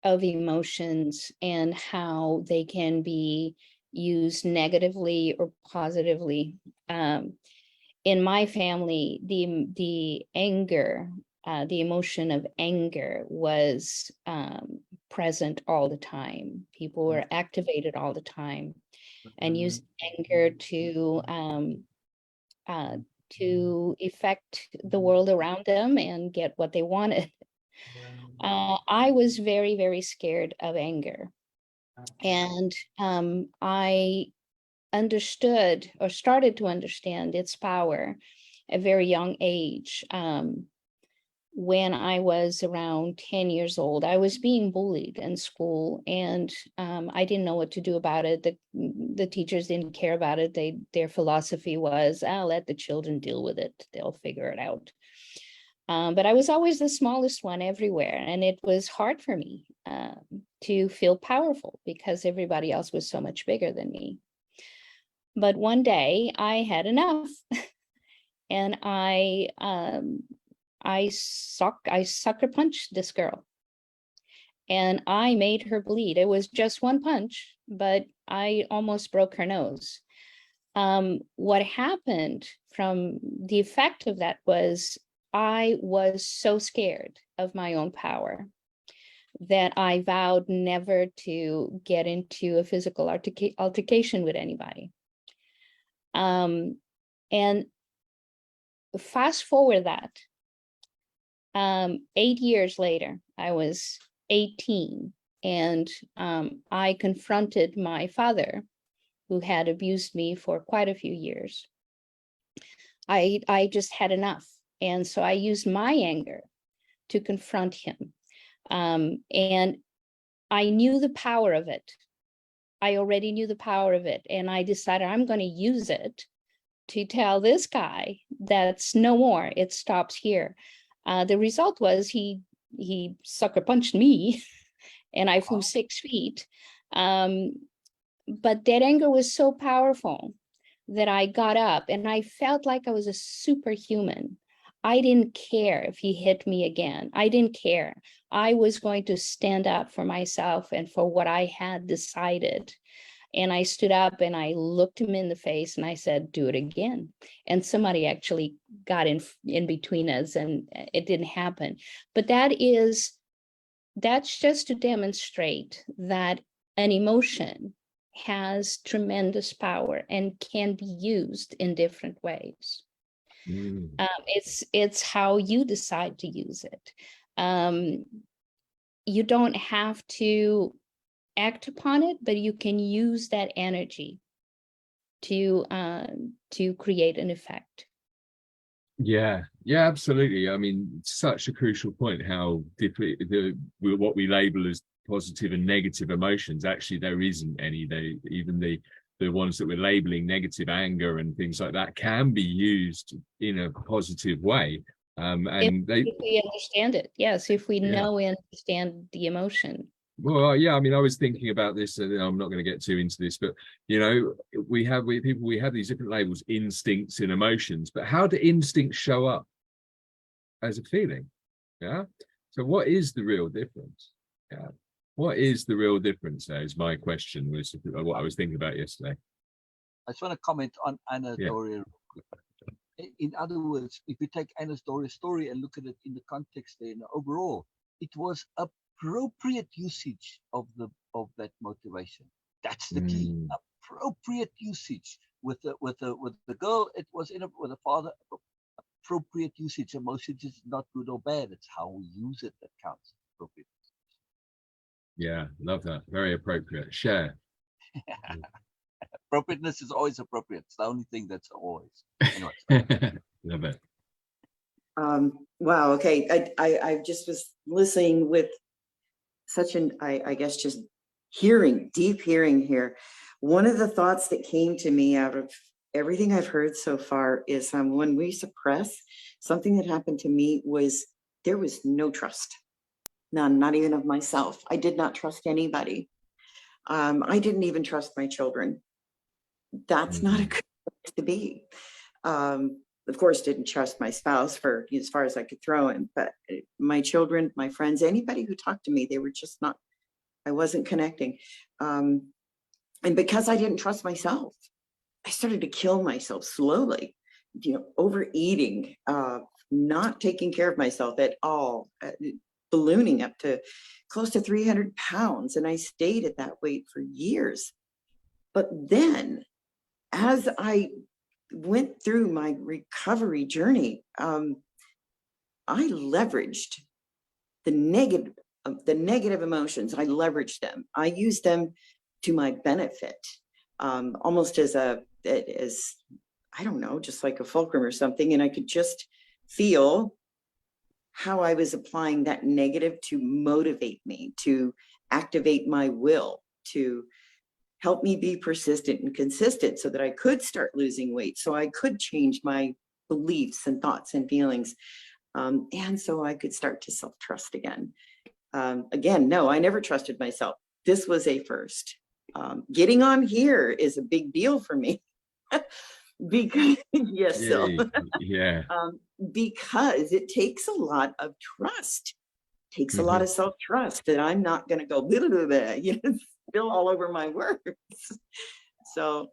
of emotions and how they can be used negatively or positively. In my family, the anger, the emotion of anger was present all the time. People were activated all the time and used anger to affect the world around them and get what they wanted. I was very, very scared of anger. And I understood or started to understand its power at a very young age. When I was around 10 years old, I was being bullied in school, and I didn't know what to do about it. The teachers didn't care about it. Their philosophy was, I'll let the children deal with it. They'll figure it out. But I was always the smallest one everywhere, and it was hard for me to feel powerful because everybody else was so much bigger than me. But one day I had enough, and I sucker punched this girl, and I made her bleed. It was just one punch, but I almost broke her nose. What happened from the effect of that was I was so scared of my own power that I vowed never to get into a physical altercation with anybody. And fast forward that, 8 years later, I was 18, and I confronted my father, who had abused me for quite a few years. I just had enough. And so I used my anger to confront him. And I knew the power of it. I already knew the power of it. And I decided I'm going to use it to tell this guy that's no more. It stops here. The result was he sucker punched me and I flew 6 feet. But that anger was so powerful that I got up and I felt like I was a superhuman. I didn't care if he hit me again. I didn't care. I was going to stand up for myself and for what I had decided. And I stood up and I looked him in the face and I said, do it again. And somebody actually got in between us and it didn't happen. But that's just to demonstrate that an emotion has tremendous power and can be used in different ways. It's how you decide to use it. You don't have to act upon it, but you can use that energy to create an effect. Yeah, absolutely. I mean, such a crucial point how what we label as positive and negative emotions, actually there isn't any. Even the ones that we're labeling negative, anger and things like that, can be used in a positive way. And they, if we understand it, yes, if we Yeah. know and understand the emotion. well, yeah, I mean, I was thinking about this, and I'm not going to get too into this, but you know, we have these different labels, instincts and emotions, but how do instincts show up as a feeling? Yeah. So what is the real difference? Yeah. What is the real difference there is my question, was what I was thinking about yesterday. I just want to comment on Anna Yeah. Doria. In other words, if you take Anna's story and look at it in the context there, overall, it was appropriate usage of that motivation. That's the key. Appropriate usage with the girl. It was with the father. Appropriate usage. Emotion is not good or bad. It's how we use it that counts. Appropriate. Yeah, love that. Very appropriate. Share. Appropriateness is always appropriate. It's the only thing that's always. Anyway. Love it. Wow. Okay. I just was listening with such an, I guess, just deep hearing here. One of the thoughts that came to me out of everything I've heard so far is when we suppress, something that happened to me was there was no trust. None, not even of myself. I did not trust anybody. I didn't even trust my children. That's not a good place to be. Of course, didn't trust my spouse for as far as I could throw him, but my children, my friends, anybody who talked to me, they were just not, I wasn't connecting. And because I didn't trust myself, I started to kill myself slowly, overeating, not taking care of myself at all, ballooning up to close to 300 pounds. And I stayed at that weight for years. But then as I went through my recovery journey, I leveraged the negative emotions. I leveraged them. I used them to my benefit, almost as I don't know, just like a fulcrum or something. And I could just feel how I was applying that negative to motivate me, to activate my will, to help me be persistent and consistent so that I could start losing weight, so I could change my beliefs and thoughts and feelings. And so I could start to self-trust again. Again, no, I never trusted myself. This was a first. Getting on here is a big deal for me. Because yes, so yeah. Because it takes a lot of trust, takes a lot of self-trust that I'm not going to go blah, blah, blah, spill all over my words. So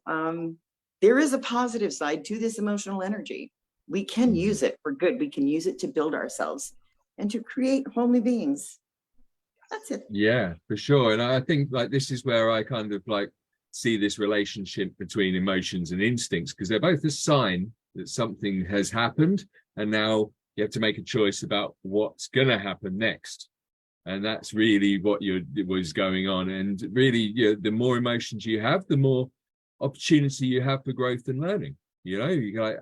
there is a positive side to this emotional energy. We can use it for good. We can use it to build ourselves and to create homely beings. That's it. Yeah, for sure. And I think like this is where I kind of like see this relationship between emotions and instincts, because they're both a sign that something has happened, and now you have to make a choice about what's going to happen next. And that's really what was going on. And really, the more emotions you have, the more opportunity you have for growth and learning. You go like,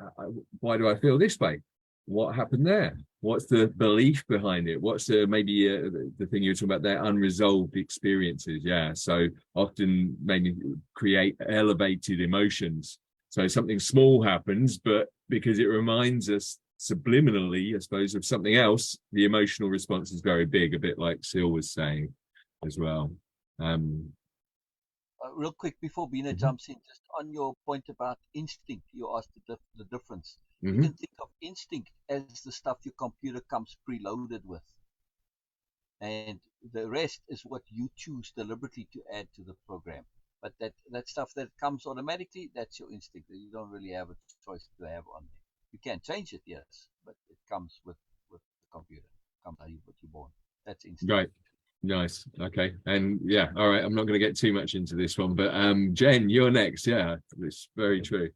why do I feel this way? What happened there? What's the belief behind it? What's the thing you were talking about there, unresolved experiences? Yeah, so often maybe create elevated emotions. So something small happens, but because it reminds us subliminally, I suppose, of something else, the emotional response is very big, a bit like Sil was saying as well. Real quick before Bina jumps in, just on your point about instinct, you asked the difference. You can think of instinct as the stuff your computer comes preloaded with, and the rest is what you choose deliberately to add to the program. But that stuff that comes automatically, that's your instinct. You don't really have a choice to have on there. You can change it, yes, but it comes with the computer. It comes how you're born. That's instinct. Right. Nice. Okay. And yeah, all right, I'm not going to get too much into this one, but Jen, you're next. Yeah, it's very true.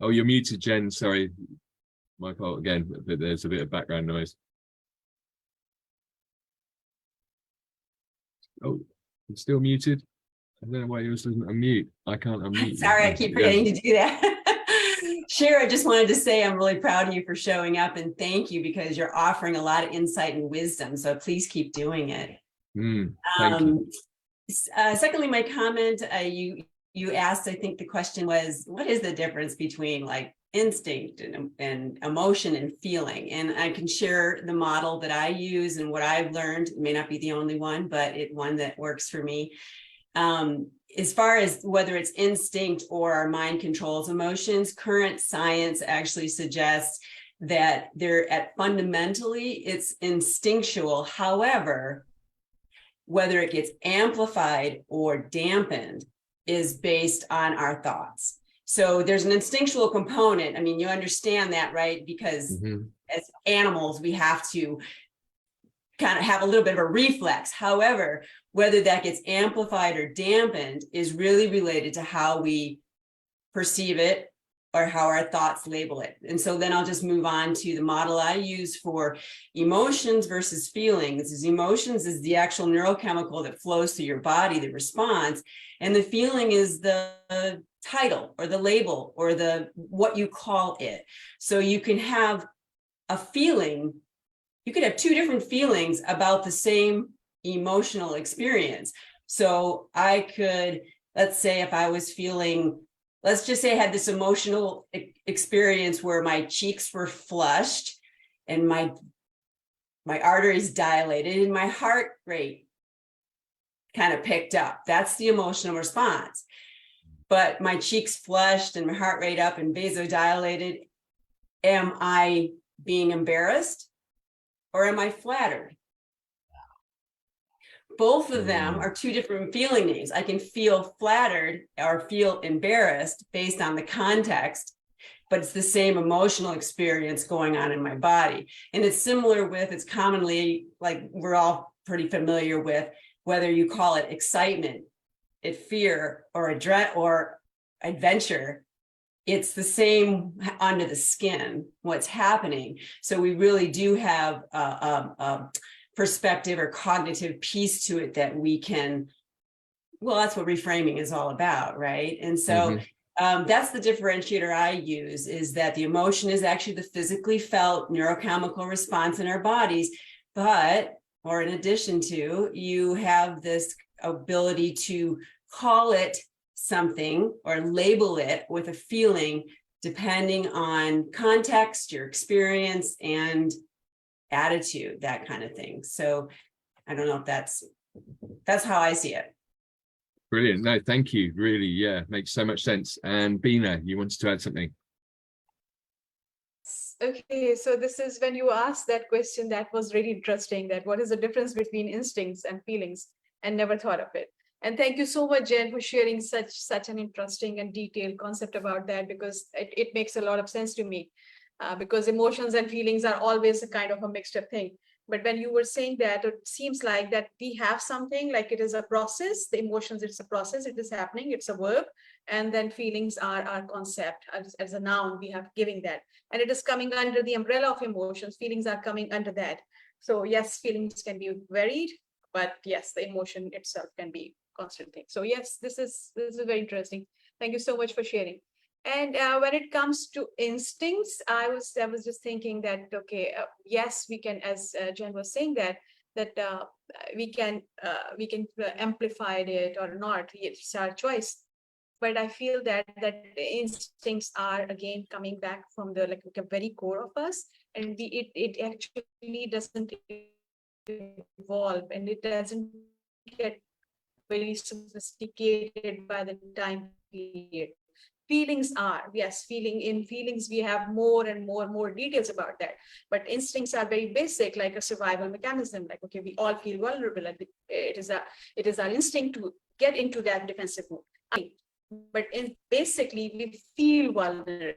Oh, you're muted, Jen. Sorry, my fault again, but there's a bit of background noise. Oh, I'm still muted. I don't know why yours doesn't unmute. I can't unmute. Sorry, I keep forgetting to do that. Cher, I just wanted to say I'm really proud of you for showing up, and thank you, because you're offering a lot of insight and wisdom. So please keep doing it. Thank you. Secondly, my comment, you asked, I think the question was, what is the difference between like instinct and emotion and feeling. And I can share the model that I use and what I've learned. It may not be the only one, but one that works for me. As far as whether it's instinct or our mind controls emotions, current science actually suggests that fundamentally it's instinctual. However, whether it gets amplified or dampened is based on our thoughts. So there's an instinctual component. I mean, you understand that, right? Because as animals, we have to kind of have a little bit of a reflex. However, whether that gets amplified or dampened is really related to how we perceive it or how our thoughts label it. And so then I'll just move on to the model I use for emotions versus feelings. Emotions is the actual neurochemical that flows through your body, the response, and the feeling is the title or the label or what you call it. So you can have a feeling, you could have two different feelings about the same emotional experience. So I could, let's say if I was feeling, let's just say I had this emotional experience where my cheeks were flushed and my arteries dilated and my heart rate kind of picked up. That's the emotional response. But my cheeks flushed and my heart rate up and vasodilated. Am I being embarrassed or am I flattered? Both of them are two different feeling names. I can feel flattered or feel embarrassed based on the context, but it's the same emotional experience going on in my body. And it's similar with, it's commonly, like we're all pretty familiar with, whether you call it excitement, fear, or adventure, it's the same under the skin, what's happening. So we really do have a perspective or cognitive piece to it that we can, well, that's what reframing is all about, right? And so that's the differentiator I use, is that the emotion is actually the physically felt neurochemical response in our bodies, or in addition to, you have this ability to call it something or label it with a feeling depending on context, your experience, and attitude, that kind of thing. So I don't know if that's how I see it. Brilliant. No, thank you. Really, yeah, makes so much sense. And Bina, you wanted to add something? Okay, so this is when you asked that question, that was really interesting, that what is the difference between instincts and feelings, and never thought of it. And thank you so much, Jen, for sharing such an interesting and detailed concept about that, because it makes a lot of sense to me, because emotions and feelings are always a kind of a mixed up thing. But when you were saying that, it seems like that we have something like it is a process. The emotions, it's a process, it is happening, it's a verb. And then feelings are our concept as a noun, we have giving that. And it is coming under the umbrella of emotions. Feelings are coming under that. So yes, feelings can be varied, but yes, the emotion itself can be constant thing. So yes, this is very interesting. Thank you so much for sharing. And when it comes to instincts, I was just thinking that, okay, yes, we can, as Jen was saying, that we can amplify it or not. It's our choice. But I feel that instincts are again coming back from the very core of us, and it actually doesn't evolve, and it doesn't get very sophisticated by the time period. Feelings are, yes, feelings we have more and more details about that, but instincts are very basic, like a survival mechanism. Like, okay, we all feel vulnerable, and it is our instinct to get into that defensive mode. But basically we feel vulnerable.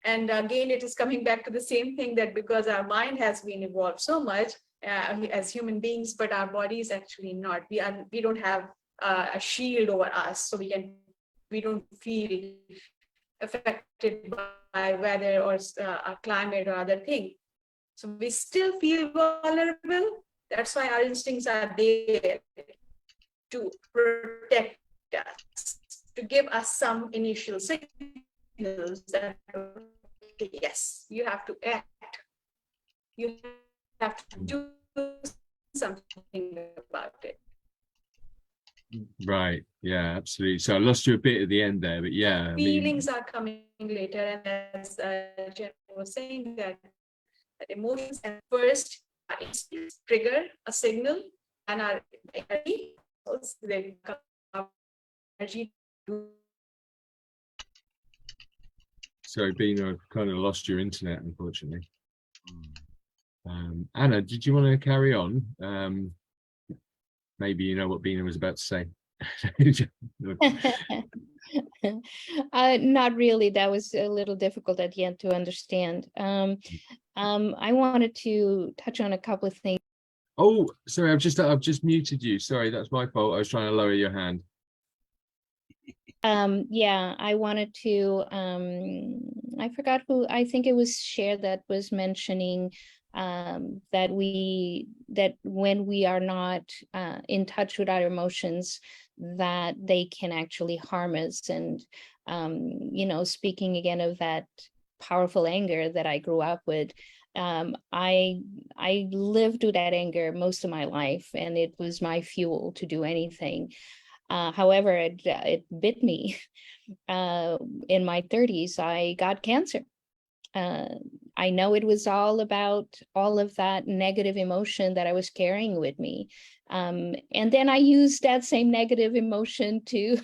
And again, it is coming back to the same thing, that because our mind has been evolved so much as human beings, but our bodies actually not. We don't have a shield over us, so we don't feel affected by weather or a climate or other thing. So we still feel vulnerable. That's why our instincts are there to protect us, to give us some initial signals that, yes, you have to act. You have to do something about it. Right. Yeah, absolutely. So I lost you a bit at the end there, but yeah, I mean, Feelings are coming later, and as Jen was saying that emotions and first our instincts trigger a signal, and our energy, they come energy to so Bina, I've kind of lost your internet, unfortunately. Anna, did you want to carry on? Maybe you know what Bina was about to say. Not really. That was a little difficult at the end to understand. I wanted to touch on a couple of things. Oh, sorry, I've just muted you. Sorry, that's my fault. I was trying to lower your hand. Yeah, I wanted to, I forgot who, I think it was Cher that was mentioning that when we are not in touch with our emotions, that they can actually harm us. And, you know, speaking again of that powerful anger that I grew up with, I lived with that anger most of my life, and it was my fuel to do anything. However, it bit me. In my 30s, I got cancer. I know it was all about all of that negative emotion that I was carrying with me. And then I used that same negative emotion to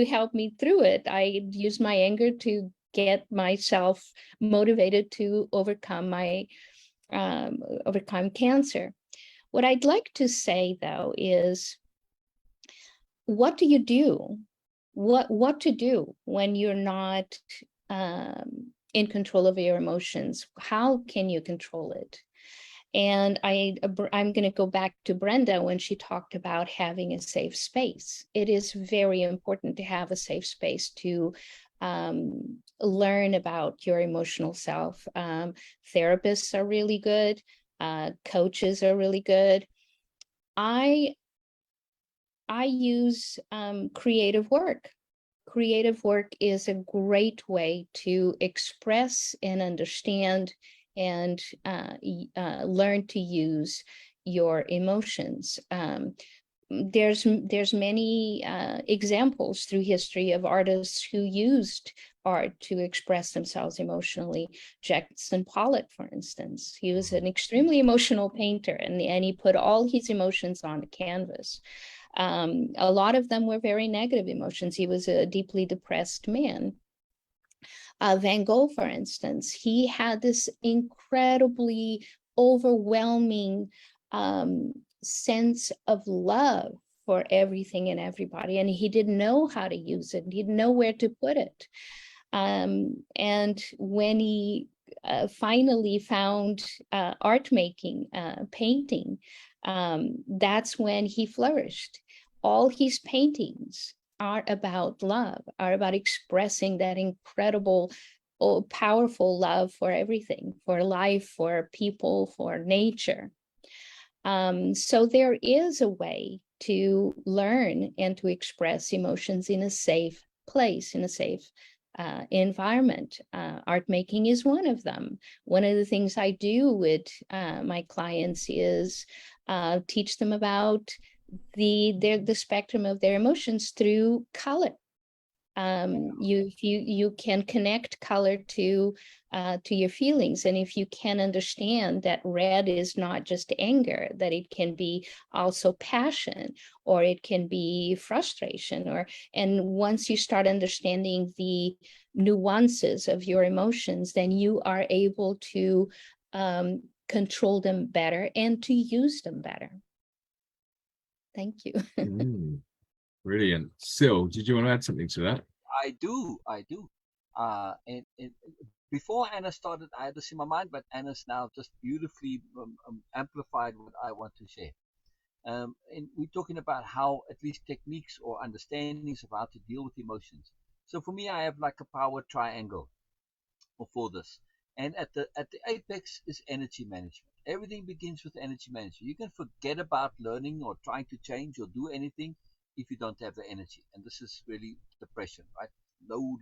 help me through it. I used my anger to get myself motivated to overcome overcome cancer. What I'd like to say, though, is what do you do? What to do when you're not in control of your emotions? How can you control it? And I'm going to go back to Brenda when she talked about having a safe space. It is very important to have a safe space to learn about your emotional self. Therapists are really good. Coaches are really good. I use creative work. Creative work is a great way to express and understand and learn to use your emotions. There's many examples through history of artists who used art to express themselves emotionally. Jackson Pollock, for instance, he was an extremely emotional painter, and he put all his emotions on the canvas. A lot of them were very negative emotions. He was a deeply depressed man. Van Gogh, for instance, he had this incredibly overwhelming sense of love for everything and everybody, and he didn't know how to use it. He didn't know where to put it. And when he finally found art making, painting, that's when he flourished. All his paintings are about love, are about expressing that incredible, powerful love for everything, for life, for people, for nature. So there is a way to learn and to express emotions in a safe place, in a safe environment. Art making is one of them. One of the things I do with my clients is teach them about the spectrum of their emotions through color. You can connect color to your feelings, and if you can understand that red is not just anger, that it can be also passion, or it can be frustration, and once you start understanding the nuances of your emotions, then you are able to control them better and to use them better. Thank you. Brilliant. Sil, did you want to add something to that? I do. And before Anna started, I had this in my mind, but Anna's now just beautifully amplified what I want to share. And we're talking about how at least techniques or understandings of how to deal with emotions. So for me, I have like a power triangle for this. And at the apex is energy management. Everything begins with energy management. You can forget about learning or trying to change or do anything if you don't have the energy. And this is really depression, right? Low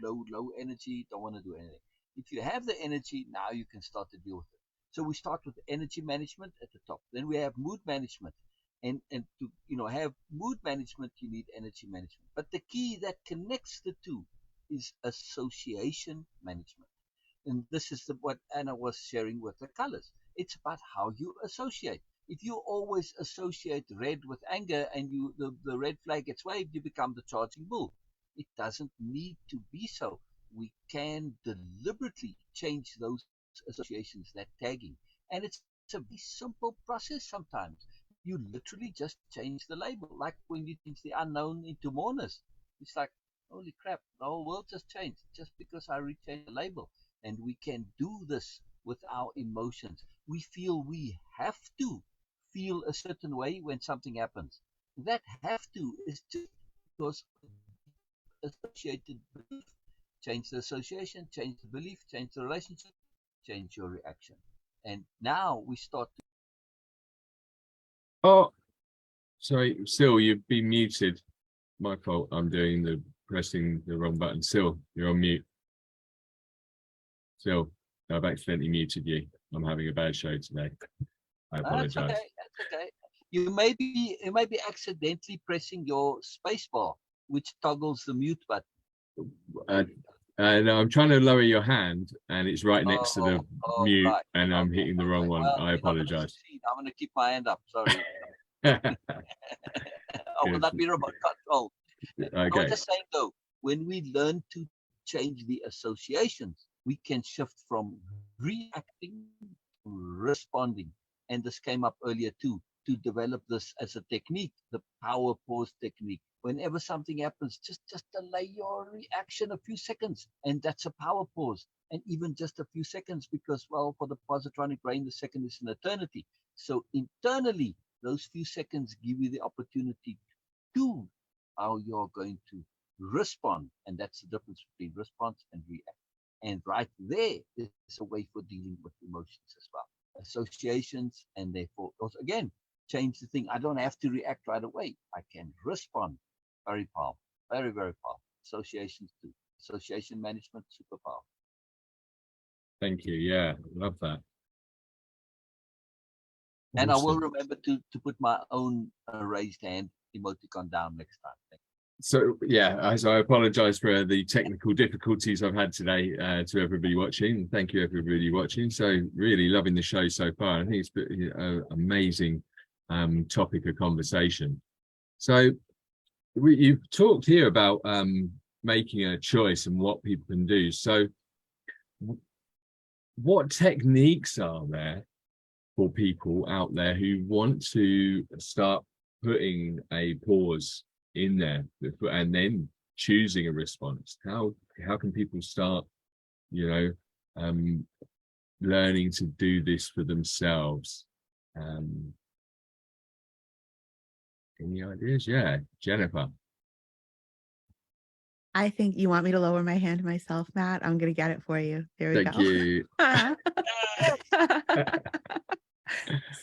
energy, don't want to do anything. If you have the energy, now you can start to deal with it. So we start with energy management at the top. Then we have mood management. And to, you know, have mood management, you need energy management. But the key that connects the two is association management. And this is what Anna was sharing with the colors. It's about how you associate. If you always associate red with anger and the red flag gets waved, you become the charging bull. It doesn't need to be so. We can deliberately change those associations, that tagging. And it's a very simple process sometimes. You literally just change the label, like when you change the unknown into mourners. It's like, holy crap, the whole world just changed just because I rechanged the label. And we can do this with our emotions. We feel we have to feel a certain way when something happens. That have to is just because associated belief. Change the association, change the belief, change the relationship, change your reaction. And now we start to. Oh, sorry, Sil, you've been muted. My fault. I'm pressing the wrong button. Sil, you're on mute. Sil, I've accidentally muted you. I'm having a bad show today. I apologize. That's okay. That's okay. You may be accidentally pressing your space bar, which toggles the mute button. No, I'm trying to lower your hand, and it's right next to the mute, right. and I'm hitting the wrong one. Well, I apologize. I'm going to keep my hand up. Sorry. I will not be remote control. Okay. I was just saying though, when we learn to change the associations, we can shift from reacting to responding. And this came up earlier too, to develop this as a technique, the power pause technique. Whenever something happens, just delay your reaction a few seconds, and that's a power pause. And even just a few seconds, because, well, for the positronic brain, the second is an eternity. So internally, those few seconds give you the opportunity to how you're going to respond. And that's the difference between response and react. And right there is a way for dealing with emotions as well. Associations, and therefore, also, again, change the thing. I don't have to react right away. I can respond. Very powerful. Very, very powerful. Associations too. Association management, super powerful. Thank you. Yeah, love that. And awesome. I will remember to put my own raised hand emoticon down next time. So yeah, so I apologize for the technical difficulties I've had today to everybody watching. Thank you everybody watching. So really loving the show so far. I think it's been an amazing topic of conversation. So you've talked here about making a choice and what people can do. So what techniques are there for people out there who want to start putting a pause in there and then choosing a response? How can people start, learning to do this for themselves? Any ideas? Yeah, Jennifer. I think you want me to lower my hand myself, Matt. I'm going to get it for you. There we go. Thank you.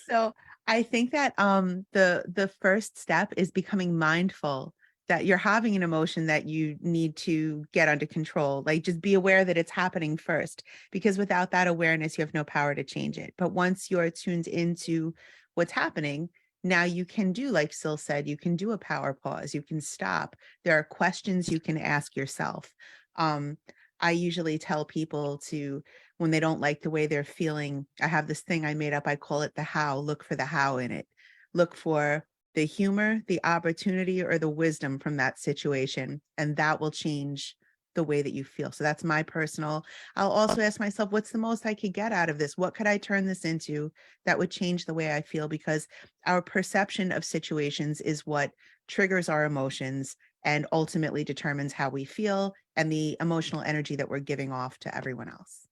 So I think that the first step is becoming mindful that you're having an emotion that you need to get under control. Like, just be aware that it's happening first, because without that awareness, you have no power to change it. But once you're tuned into what's happening, now you can do, like Sil said, you can do a power pause, you can stop. There are questions you can ask yourself. I usually tell people to, when they don't like the way they're feeling, I have this thing I made up, I call it the how. Look for the how in it. Look for the humor, the opportunity, or the wisdom from that situation, and that will change the way that you feel. So that's my personal. I'll also ask myself, what's the most I could get out of this? What could I turn this into that would change the way I feel? Because our perception of situations is what triggers our emotions and ultimately determines how we feel and the emotional energy that we're giving off to everyone else.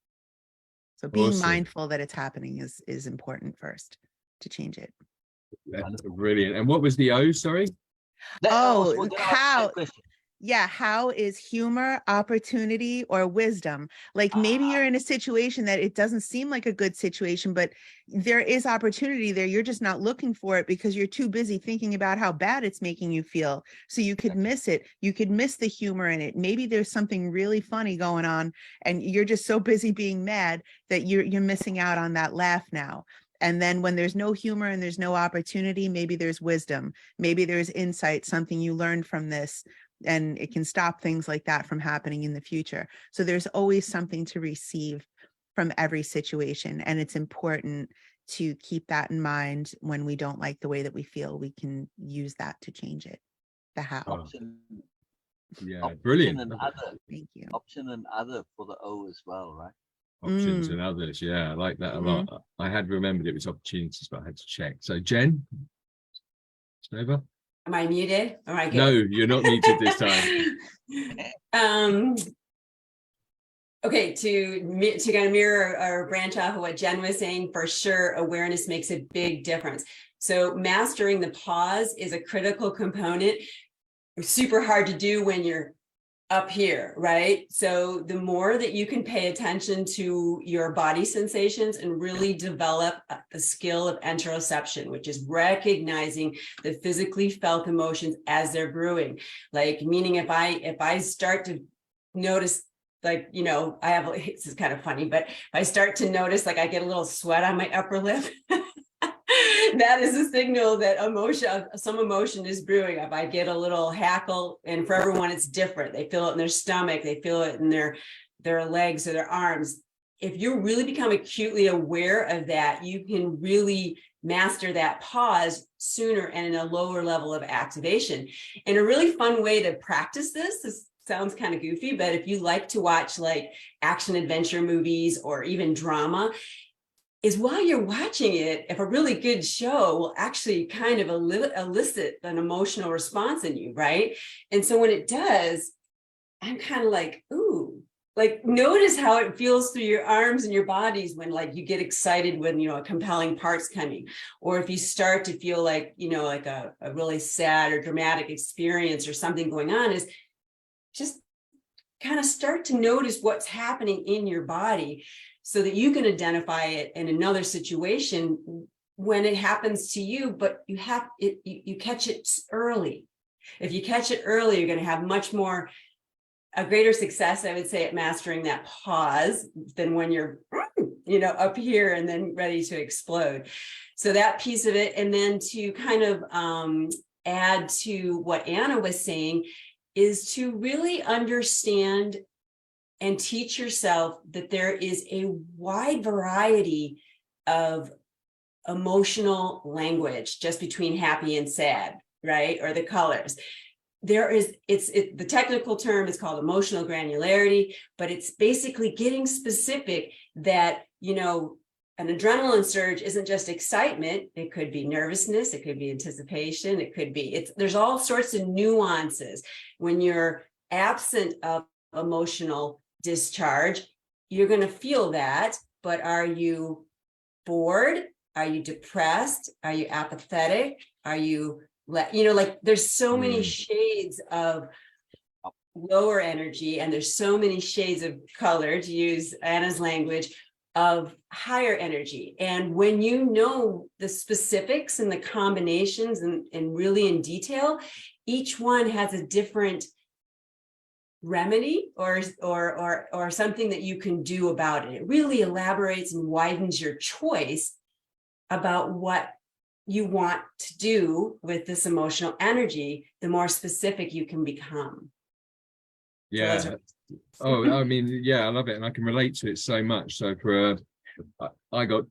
So being mindful that it's happening is important first to change it. That's brilliant. And what was the O, sorry? How? Yeah, how is humor, opportunity, or wisdom? Like, maybe you're in a situation that it doesn't seem like a good situation, but there is opportunity there. You're just not looking for it because you're too busy thinking about how bad it's making you feel. So you could miss it. You could miss the humor in it. Maybe there's something really funny going on and you're just so busy being mad that you're missing out on that laugh now. And then when there's no humor and there's no opportunity, maybe there's wisdom, maybe there's insight, something you learned from this, and it can stop things like that from happening in the future. So there's always something to receive from every situation. And it's important to keep that in mind. When we don't like the way that we feel, we can use that to change it. The how. Option, Yeah, option brilliant. and other. Thank you. Option and other for the O as well, right? Options and others. Yeah, I like that a lot. I had remembered it was opportunities, but I had to check. So Jen, it's over. Am I muted? Am I good? No, you're not muted this time. Okay, to kind of mirror or branch off of what Jen was saying, for sure, awareness makes a big difference. So mastering the pause is a critical component. Super hard to do when you're up here, right? So the more that you can pay attention to your body sensations and really develop the skill of interoception, which is recognizing the physically felt emotions as they're brewing. Like, meaning if I start to notice, like, you know, this is kind of funny, but if I start to notice, like, I get a little sweat on my upper lip, that is a signal that some emotion is brewing up. I get a little hackle, and for everyone, it's different. They feel it in their stomach, they feel it in their legs or their arms. If you really become acutely aware of that, you can really master that pause sooner and in a lower level of activation. And a really fun way to practice this sounds kind of goofy, but if you like to watch like action adventure movies or even drama, is while you're watching it, if a really good show will actually kind of elicit an emotional response in you, right? And so when it does, I'm kind of like, ooh, like, notice how it feels through your arms and your bodies when, like, you get excited when, you know, a compelling part's coming, or if you start to feel like, you know, like a really sad or dramatic experience or something going on, is just kind of start to notice what's happening in your body, so that you can identify it in another situation when it happens to you, but you catch it early. If you catch it early, you're going to have a greater success, I would say, at mastering that pause than when you're, you know, up here and then ready to explode. So that piece of it. And then to kind of add to what Anna was saying, is to really understand and teach yourself that there is a wide variety of emotional language just between happy and sad, right? Or the colors. The technical term is called emotional granularity, but it's basically getting specific that, you know, an adrenaline surge isn't just excitement. It could be nervousness. It could be anticipation. It could be, there's all sorts of nuances. When you're absent of emotional discharge, you're going to feel that, but are you bored? Are you depressed? Are you apathetic? Are you, you know, like, there's so many shades of lower energy, and there's so many shades of color, to use Anna's language, of higher energy. And when you know the specifics and the combinations and really in detail, each one has a different remedy or something that you can do about it. It really elaborates and widens your choice about what you want to do with this emotional energy, the more specific you can become. Yeah. Oh, I mean, yeah, I love it. And I can relate to it so much. So I got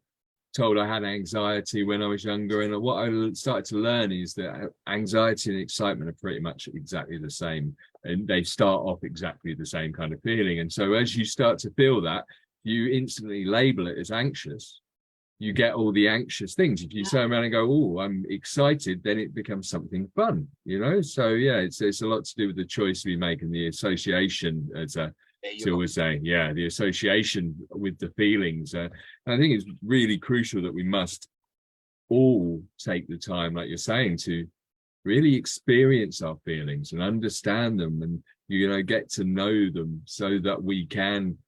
told I had anxiety when I was younger, and what I started to learn is that anxiety and excitement are pretty much exactly the same, and they start off exactly the same kind of feeling. And so as you start to feel that, you instantly label it as anxious. You get all the anxious things. If you turn around and go, oh, I'm excited, then it becomes something fun, you know? So yeah, it's a lot to do with the choice we make and the association, as Till was saying, yeah, the association with the feelings. And I think it's really crucial that we must all take the time, like you're saying, to really experience our feelings and understand them, and, you know, get to know them, so that we can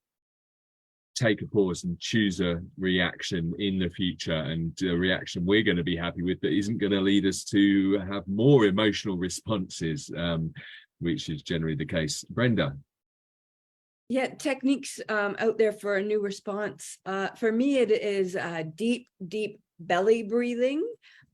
take a pause and choose a reaction in the future, and a reaction we're going to be happy with, that isn't going to lead us to have more emotional responses, which is generally the case. Brenda. Yeah, techniques out there for a new response. For me, it is deep belly breathing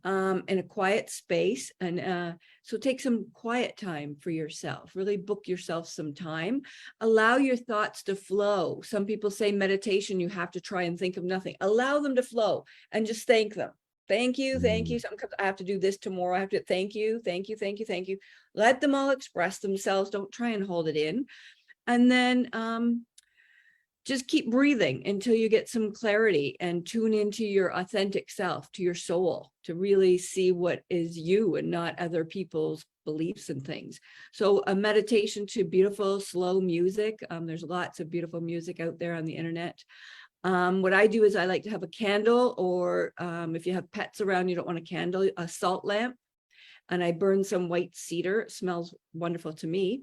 in a quiet space. And so take some quiet time for yourself, really book yourself some time, allow your thoughts to flow. Some people say meditation, you have to try and think of nothing. Allow them to flow and just thank them. Thank you, thank you. Sometimes I have to do this tomorrow. I have to thank you, thank you, thank you, thank you. Let them all express themselves. Don't try and hold it in. And then just keep breathing until you get some clarity and tune into your authentic self, to your soul, to really see what is you and not other people's beliefs and things. So a meditation to beautiful, slow music. There's lots of beautiful music out there on the internet. What I do is I like to have a candle, or if you have pets around, you don't want a candle, a salt lamp. And I burn some white cedar. It smells wonderful to me.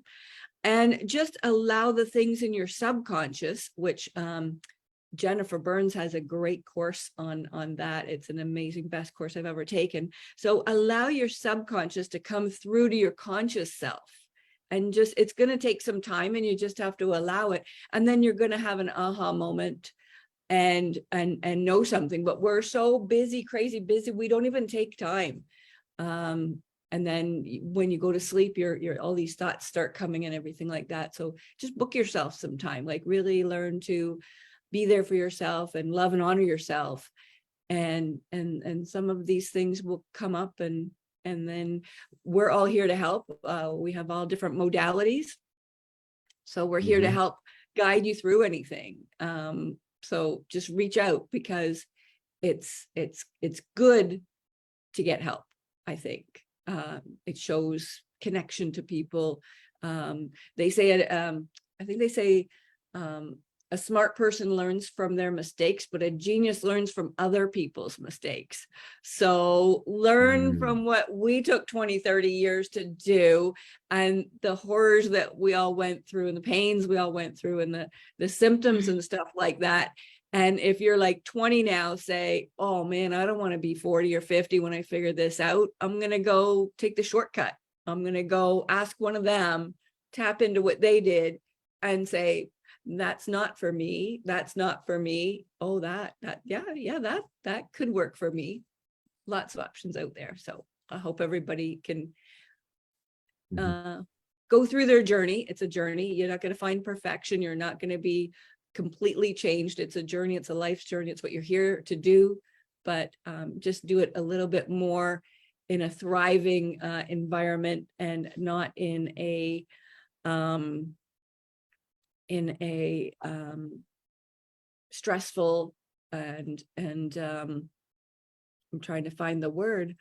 And just allow the things in your subconscious, which Jennifer Burns has a great course on that. It's an amazing, best course I've ever taken. So allow your subconscious to come through to your conscious self. And just, it's going to take some time, and you just have to allow it. And then you're going to have an aha moment and know something. But we're so busy, crazy busy, we don't even take time. And then when you go to sleep, your all these thoughts start coming and everything like that. So just book yourself some time, like really learn to be there for yourself and love and honor yourself. And some of these things will come up, and then we're all here to help. We have all different modalities. So we're here to help guide you through anything. So just reach out, because it's good to get help, I think. It shows connection to people. They say, I think they say, a smart person learns from their mistakes, but a genius learns from other people's mistakes. So learn from what we took 20, 30 years to do, and the horrors that we all went through, and the pains we all went through, and the symptoms and stuff like that. And if you're like 20 now, say, oh man, I don't want to be 40 or 50 when I figure this out. I'm going to go take the shortcut. I'm going to go ask one of them, tap into what they did, and say, that's not for me. That's not for me. Oh, that could work for me. Lots of options out there. So I hope everybody can go through their journey. It's a journey. You're not going to find perfection. You're not going to be completely changed. It's a journey. It's a life's journey. It's what you're here to do, but just do it a little bit more in a thriving environment, and not in a stressful and I'm trying to find the word.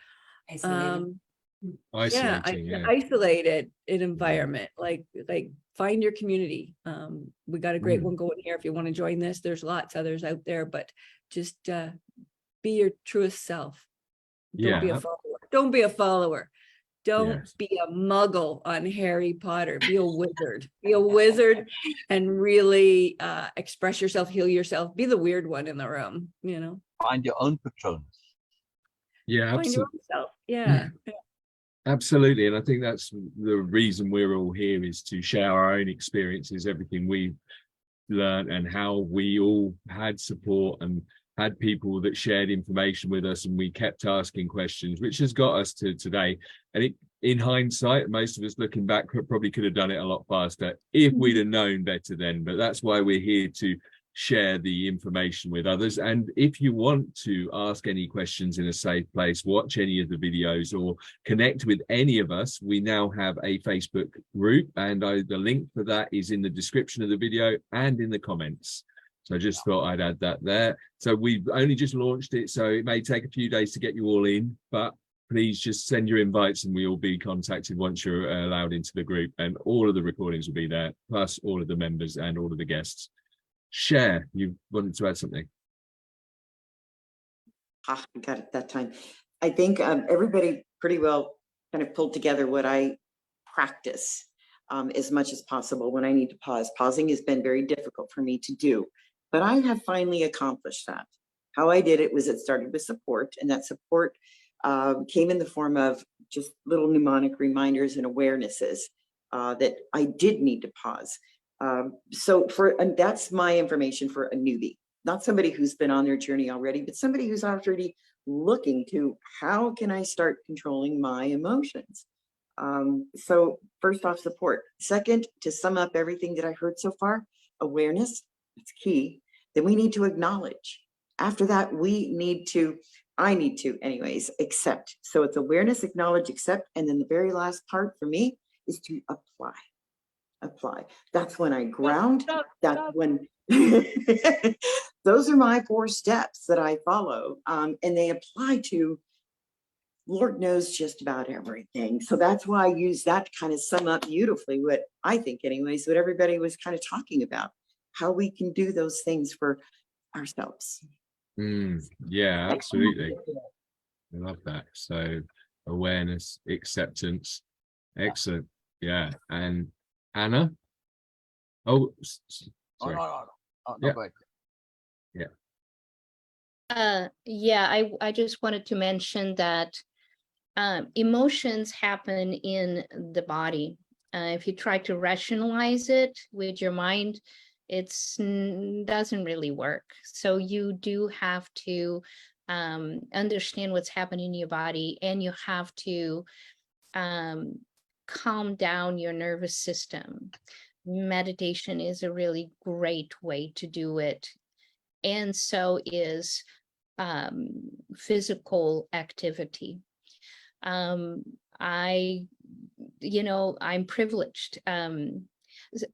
Isolated environment. Like find your community. We got a great one going here. If you want to join this, there's lots others out there, but just be your truest self. Don't be a follower. Don't be a follower. Don't be a muggle on Harry Potter. Be a wizard. Be a wizard, and really express yourself, heal yourself. Be the weird one in the room, you know. Find your own Patronus. Yeah, find your own self. Yeah. Absolutely. And I think that's the reason we're all here, is to share our own experiences, everything we've learned, and how we all had support and had people that shared information with us, and we kept asking questions, which has got us to today. And in hindsight, most of us looking back probably could have done it a lot faster if we'd have known better then. But that's why we're here, to share the information with others. And if you want to ask any questions in a safe place, watch any of the videos, or connect with any of us, we now have a Facebook group, and the link for that is in the description of the video and in the comments. So I just thought I'd add that there. So we've only just launched it, so it may take a few days to get you all in, but please just send your invites, and we'll be contacted once you're allowed into the group, and all of the recordings will be there, plus all of the members and all of the guests. Cher, you wanted to add something? I got it that time. I think everybody pretty well kind of pulled together what I practice as much as possible when I need to pause. Pausing has been very difficult for me to do, but I have finally accomplished that. How I did it was, it started with support, and that support came in the form of just little mnemonic reminders and awarenesses that I did need to pause. And that's my information for a newbie, not somebody who's been on their journey already, but somebody who's already looking to how can I start controlling my emotions? So first off, support. Second, to sum up everything that I heard so far, awareness, it's key. Then we need to acknowledge. After that, I need to anyways, accept. So it's awareness, acknowledge, accept. And then the very last part for me is to apply. That's when I ground. That's when those are my 4 steps that I follow. And they apply to Lord knows just about everything. So that's why I use that to kind of sum up beautifully what I think anyways, what everybody was kind of talking about, how we can do those things for ourselves. Yeah, absolutely. I love that. So awareness, acceptance, excellent. Yeah. And Anna? Oh, sorry. No, Yeah. go ahead. Yeah, I just wanted to mention that emotions happen in the body. If you try to rationalize it with your mind, it's doesn't really work. So you do have to understand what's happening in your body, and you have to calm down your nervous system. Meditation is a really great way to do it. And so is physical activity. I'm privileged.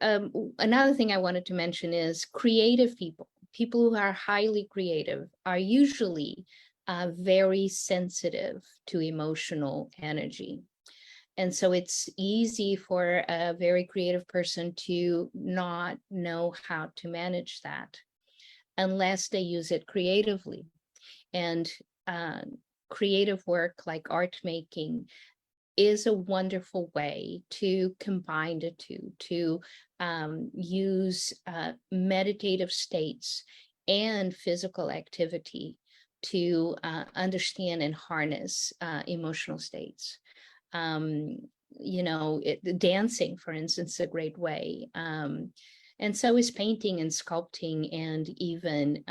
Another thing I wanted to mention is creative people who are highly creative are usually very sensitive to emotional energy. And so it's easy for a very creative person to not know how to manage that unless they use it creatively. And creative work like art making is a wonderful way to combine the two, to use meditative states and physical activity to understand and harness emotional states. Dancing, for instance, is a great way. And so is painting and sculpting, and even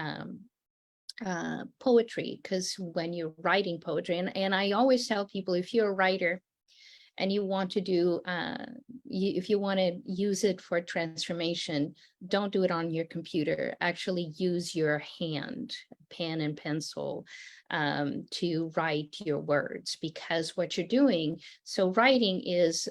poetry, because when you're writing poetry, and I always tell people, if you're a writer and you want to do, if you want to use it for transformation, don't do it on your computer. Actually use your hand, pen and pencil, to write your words, because what you're doing, so writing is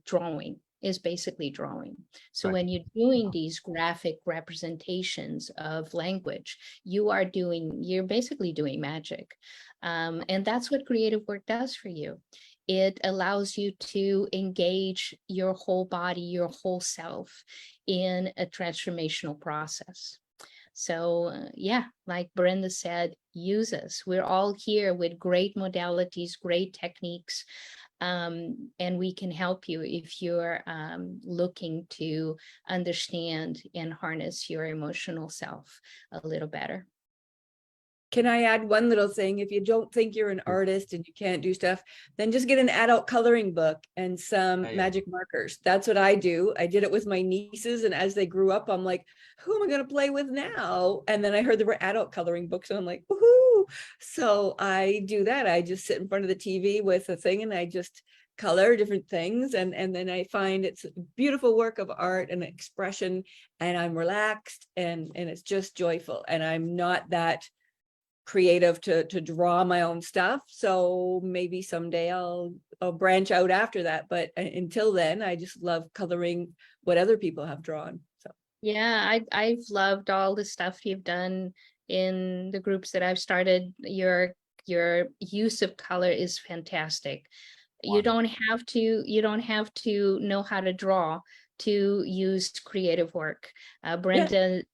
drawing, is basically drawing. So Right. when you're doing these graphic representations of language, you're basically doing magic. And that's what creative work does for you. It allows you to engage your whole body, your whole self in a transformational process. So yeah, like Brenda said, use us. We're all here with great modalities, great techniques, and we can help you if you're looking to understand and harness your emotional self a little better. Can I add one little thing? If you don't think you're an artist and you can't do stuff, then just get an adult coloring book and some magic markers. That's what I do. I did it with my nieces, and as they grew up, I'm like, who am I going to play with now? And then I heard there were adult coloring books, and I'm like, woohoo! So I do that. I just sit in front of the TV with a thing, and I just color different things, and then I find it's a beautiful work of art and expression, and I'm relaxed, and it's just joyful, and I'm not that creative to draw my own stuff. So maybe someday I'll branch out after that. But until then, I just love coloring what other people have drawn. So yeah, I've loved all the stuff you've done in the groups that I've started. Your use of color is fantastic. You don't have to know how to draw to use creative work. Brenda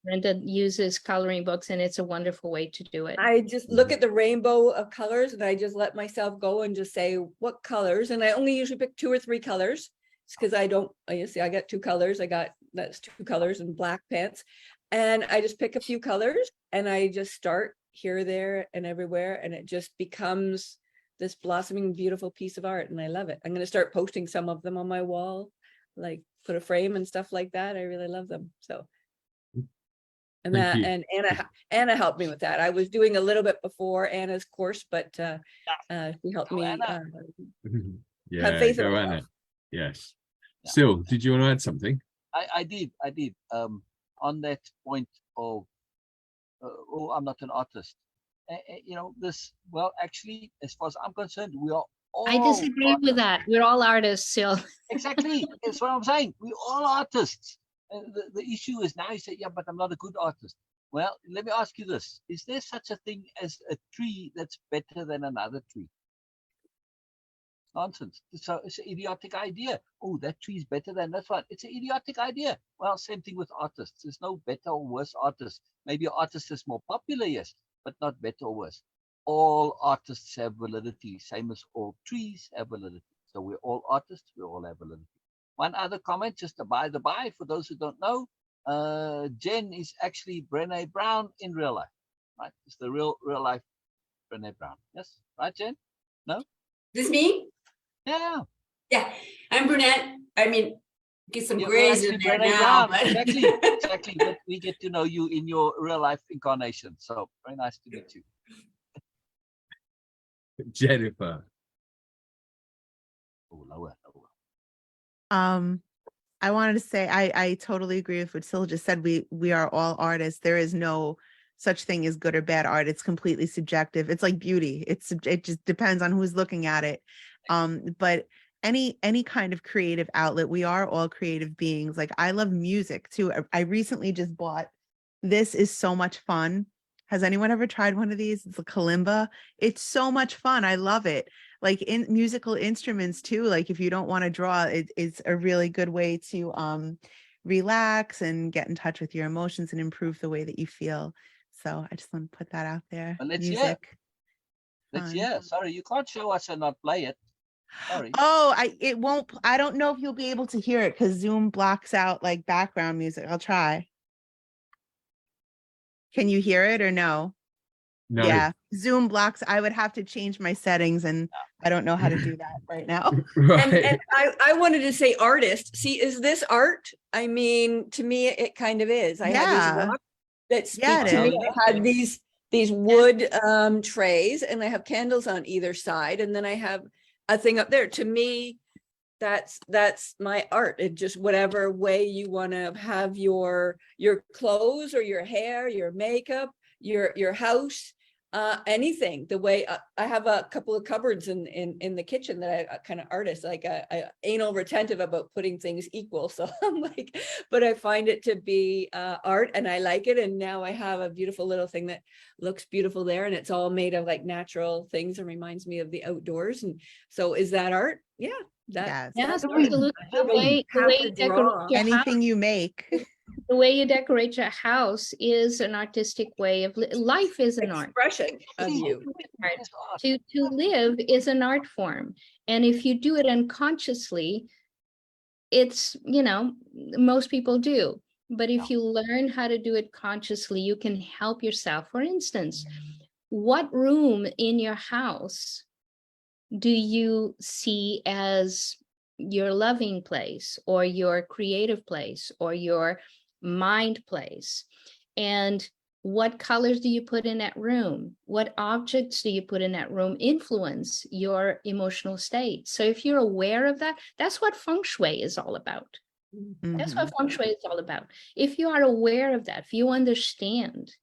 uses coloring books, and it's a wonderful way to do it. I just look at the rainbow of colors, and I just let myself go and just say what colors, and I only usually pick 2 or 3 colors, because you see I got 2 colors. That's 2 colors and black pants, and I just pick a few colors, and I just start here, there, and everywhere, and it just becomes this blossoming, beautiful piece of art, and I love it. I'm going to start posting some of them on my wall, like put a frame and stuff like that. I really love them. So, And Thank that, you. and Anna helped me with that. I was doing a little bit before Anna's course, but she helped me Anna. Yeah, have faith in go myself. Anna. Yes. Yeah. Still, did you want to add something? I did. On that point of, oh, I'm not an artist. You know, well, actually, as far as I'm concerned, we are all I disagree with that. We're all artists, so. Exactly. That's what I'm saying. We're all artists. The issue is now you say, yeah, but I'm not a good artist. Well, let me ask you this. Is there such a thing as a tree that's better than another tree? Nonsense. So it's an idiotic idea. Oh, that tree is better than this one. It's an idiotic idea. Well, same thing with artists. There's no better or worse artist. Maybe an artist is more popular, yes, but not better or worse. All artists have validity, same as all trees have validity. So we're all artists, we all have validity. One other comment, just by the by, for those who don't know, Jen is actually Brené Brown in real life, right? It's the real life Brené Brown. Yes, right, Jen? No? This me? Yeah. Yeah, I'm brunette. I mean, get some You're grays in actually there Brené now. Brown. But Exactly. But we get to know you in your real life incarnation. So very nice to meet you. Jennifer. Oh, lower. I wanted to say I totally agree with what Syl just said. We are all artists. There is no such thing as good or bad art. It's completely subjective. It's like beauty. It just depends on who's looking at it. But any kind of creative outlet, we are all creative beings. Like I love music too. I recently just bought, this is so much fun. Has anyone ever tried one of these? It's a kalimba. It's so much fun. I love it. Like in musical instruments too. Like if you don't want to draw, it's a really good way to relax and get in touch with your emotions and improve the way that you feel. So I just want to put that out there. Well, let's Music. hear. Sorry, you can't show us and not play it. Sorry. Oh, it won't. I don't know if you'll be able to hear it because Zoom blocks out like background music. I'll try. Can you hear it or no? No. Yeah, Zoom blocks. I would have to change my settings and I don't know how to do that right now. Right. And I wanted to say artist. See, is this art? I mean, to me, it kind of is. I have Yeah. these rocks that speak Yeah, it to me. is. I had these wood trays, and I have candles on either side, and then I have a thing up there. To me, that's my art. It just whatever way you want to have your clothes or your hair, your makeup, your house. Anything, the way I have a couple of cupboards in the kitchen that I kind of artist, like I anal retentive about putting things equal. So I'm like, but I find it to be art and I like it. And now I have a beautiful little thing that looks beautiful there. And it's all made of like natural things and reminds me of the outdoors. And so is that art? Yeah. Yes. Yes, that's art. absolutely. The You way have you to decorate draw. your house, Anything you make. the way you decorate your house is an artistic way of life is an art. Expression of you. To live is an art form, and if you do it unconsciously, it's, you know, most people do. But if you learn how to do it consciously, you can help yourself. For instance, what room in your house do you see as your loving place or your creative place or your mind place? And what colors do you put in that room? What objects do you put in that room influence your emotional state? So if you're aware of that, that's what feng shui is all about. That's what feng shui is all about. If you are aware of that, if you understand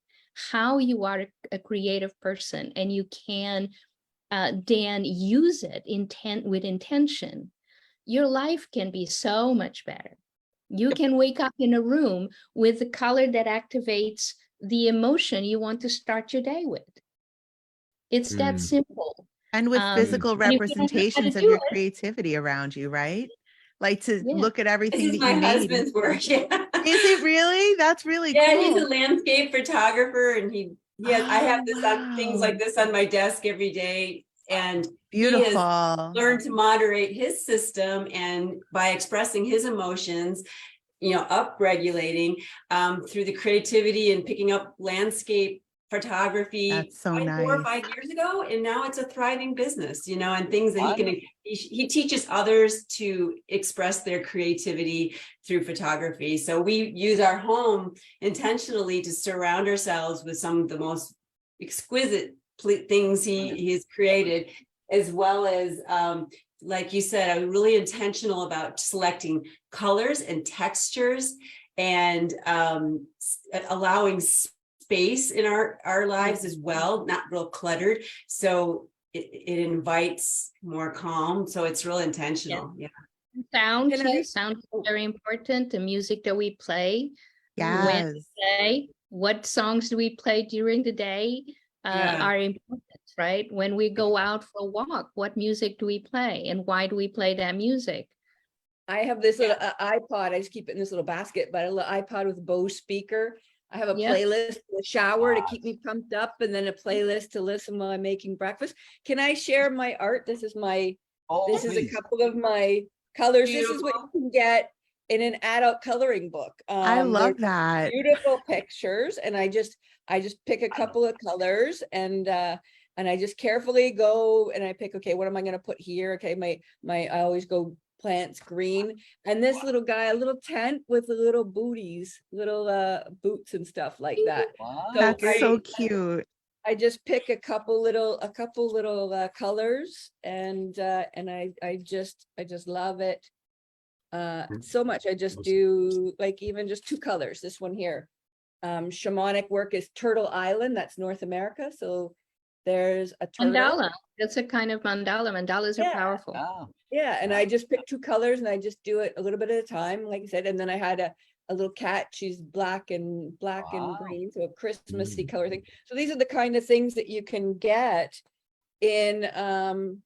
how you are a creative person and you can then use it with intention, your life can be so much better. You can wake up in a room with the color that activates the emotion you want to start your day with. It's that simple. And with physical and if you don't know how to representations of do your it, creativity around you, right? Like to yeah. look at this everything is that my you made. husband's work. Yeah. Is it really? That's really Yeah, cool. he's a landscape photographer, and he has. I have this things wow. like this on my desk every day, and he has Beautiful. learned to moderate his system, and by expressing his emotions, you know, up regulating through the creativity and picking up landscape photography That's so 4 or nice. 5 years ago, and now it's a thriving business, you know, and things that he teaches others to express their creativity through photography. So we use our home intentionally to surround ourselves with some of the most exquisite things he's created, as well as like you said, I'm really intentional about selecting colors and textures and allowing space in our lives as well, not real cluttered. So it invites more calm. So it's real intentional. Yeah. Sound too. Sound is very important. The music that we play. Yes. When we play, what songs do we play during the day are important, right? When we go out for a walk, what music do we play and why do we play that music? I have this little iPod. I just keep it in this little basket, but a little iPod with Bose speaker. I have a playlist in the shower to keep me pumped up, and then a playlist to listen while I'm making breakfast. Can I share my art? This is my, this is a couple of my colors. Beautiful. This is what you can get in an adult coloring book. I love that. Beautiful pictures. And I just pick a couple of colors and I just carefully go and I pick, okay, what am I going to put here? Okay. I always go plants green, and this little guy, a little tent with the little booties, little boots and stuff like that. Wow. So That's so cute. I just pick a couple little colors, and I just love it so much. I just do like even just 2 colors. This one here, shamanic work is Turtle Island. That's North America. So there's a turtle. Mandala. That's a kind of mandala. Mandalas are powerful. Yeah, and I just pick 2 colors and I just do it a little bit at a time, like I said. And then I had a little cat. She's black and green, so a Christmassy color thing. So these are the kind of things that you can get in an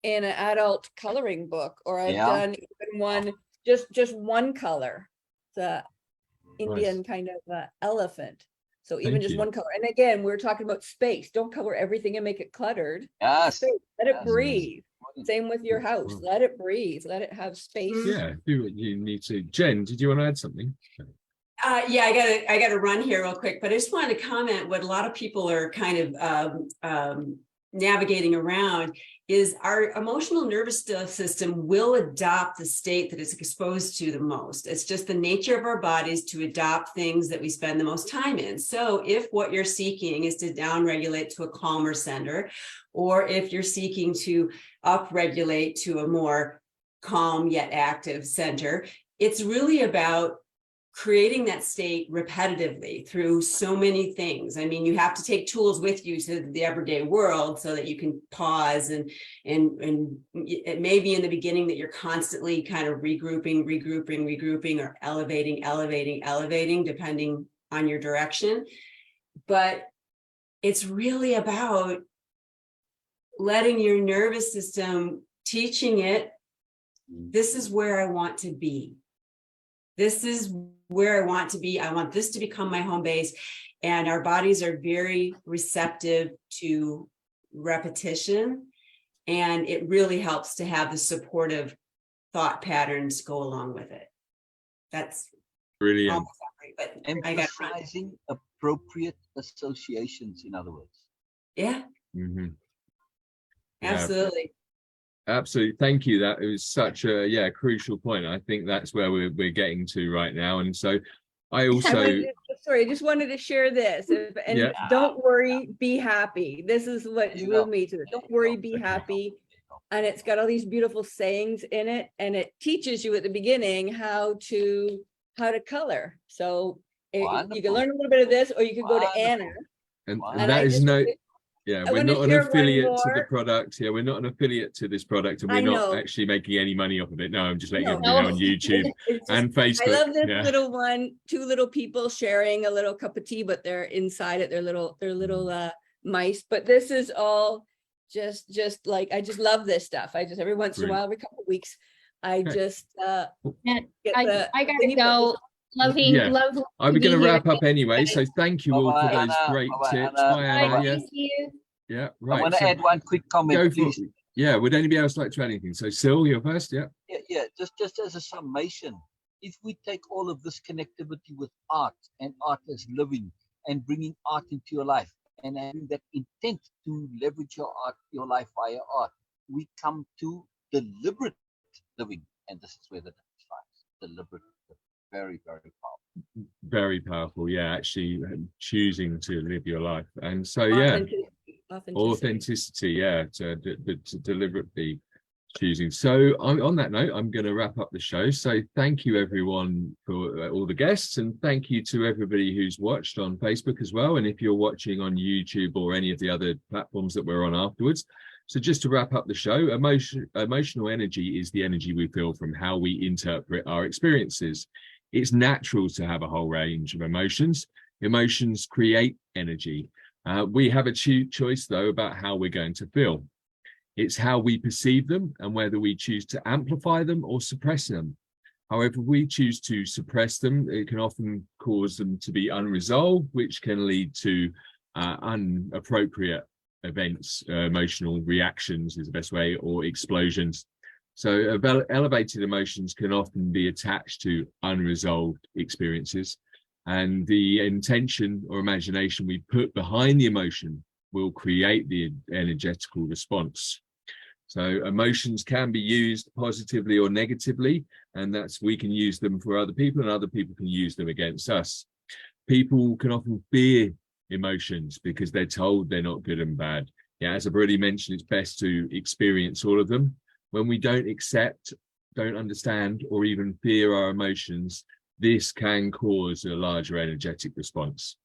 adult coloring book. Or I've done even one just one color, the Indian kind of elephant. So even just one color. And again, we're talking about space. Don't color everything and make it cluttered. Yes. Space. Let it breathe. Same with your house. Let it breathe. Let it have space. Yeah, do what you need to. Jen, did you want to add something? Yeah, I gotta run here real quick, but I just wanted to comment what a lot of people are kind of navigating around is our emotional nervous system will adopt the state that it's exposed to the most. It's just the nature of our bodies to adopt things that we spend the most time in. So if what you're seeking is to downregulate to a calmer center, or if you're seeking to upregulate to a more calm yet active center, it's really about creating that state repetitively through so many things. I mean, you have to take tools with you to the everyday world so that you can pause and it may be in the beginning that you're constantly kind of regrouping, or elevating, depending on your direction. But it's really about letting your nervous system, teaching it, this is where I want to be. This is where I want to be. I want this to become my home base. And our bodies are very receptive to repetition. And it really helps to have the supportive thought patterns go along with it. That's brilliant. But emphasizing appropriate associations, in other words. Yeah. Absolutely. Absolutely. Thank you. That was such a crucial point. I think that's where we're getting to right now. And so I also I just wanted to share this. Don't worry, be happy. This is what drew me to it. Don't worry, be happy. And it's got all these beautiful sayings in it, and it teaches you at the beginning how to color. So you can learn a little bit of this, or you could go to Anna. And that is we're not an affiliate to the product. We're not an affiliate to this product, and we're not actually making any money off of it. No, I'm just letting everybody know on YouTube and Facebook. I love this little one, 2 little people sharing a little cup of tea, but they're inside it. They're little mice. But this is all just like, I just love this stuff. I just, every once in a while, every couple of weeks, I just I gotta go. Love. I'm going to wrap up anyway. So thank you all for those great tips. Bye, Anna. Thank you. Yeah, right. I want to add one quick comment, please. Yeah, would anybody else like to add anything? So, Sil, you're first. Yeah. Just as a summation, if we take all of this connectivity with art and art as living and bringing art into your life and having that intent to leverage your art, your life via art, we come to deliberate living. And this is where the difference lies. Deliberate, very, very powerful. Very powerful. Yeah, actually choosing to live your life. And so, yeah, authenticity. Yeah, to deliberately choosing. So on that note, I'm going to wrap up the show. So thank you everyone for all the guests, and thank you to everybody who's watched on Facebook as well. And if you're watching on YouTube or any of the other platforms that we're on afterwards. So just to wrap up the show, emotional energy is the energy we feel from how we interpret our experiences. It's natural to have a whole range of emotions. Emotions create energy. We have a choice though about how we're going to feel. It's how we perceive them and whether we choose to amplify them or suppress them. However, if we choose to suppress them, it can often cause them to be unresolved, which can lead to inappropriate events, emotional reactions is the best way, or explosions. So elevated emotions can often be attached to unresolved experiences, and the intention or imagination we put behind the emotion will create the energetical response. So emotions can be used positively or negatively, and we can use them for other people and other people can use them against us. People can often fear emotions because they're told they're not good and bad. Yeah, as I've already mentioned, it's best to experience all of them. When we don't accept, don't understand, or even fear our emotions, this can cause a larger energetic response.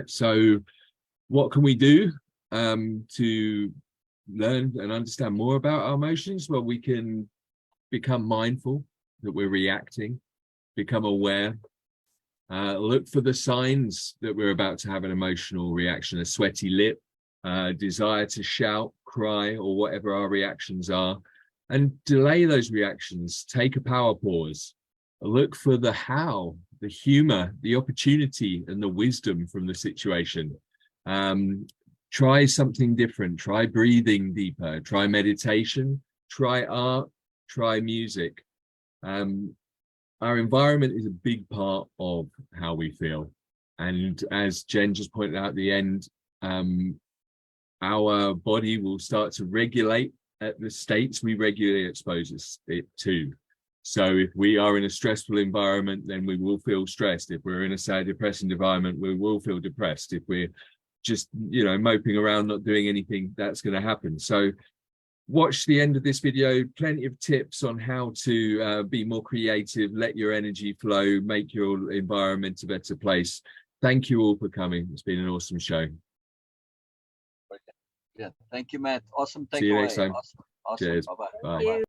So what can we do to learn and understand more about our emotions? Well, we can become mindful that we're reacting, become aware, look for the signs that we're about to have an emotional reaction, a sweaty lip, desire to shout, cry, or whatever our reactions are, and delay those reactions. Take a power pause, look for the how, the humor, the opportunity, and the wisdom from the situation. Try something different, try breathing deeper, try meditation, try art, try music. Our environment is a big part of how we feel. And as Jen just pointed out at the end, our body will start to regulate at the states we regularly expose it to. So if we are in a stressful environment, then we will feel stressed. If we're in a sad, depressing environment, we will feel depressed. If we're just, moping around, not doing anything, that's going to happen. So watch the end of this video, plenty of tips on how to be more creative, let your energy flow, make your environment a better place. Thank you all for coming. It's been an awesome show. Yeah, thank you, Matt. Awesome takeaway. See you next time. Awesome. Cheers. Bye-bye. Bye.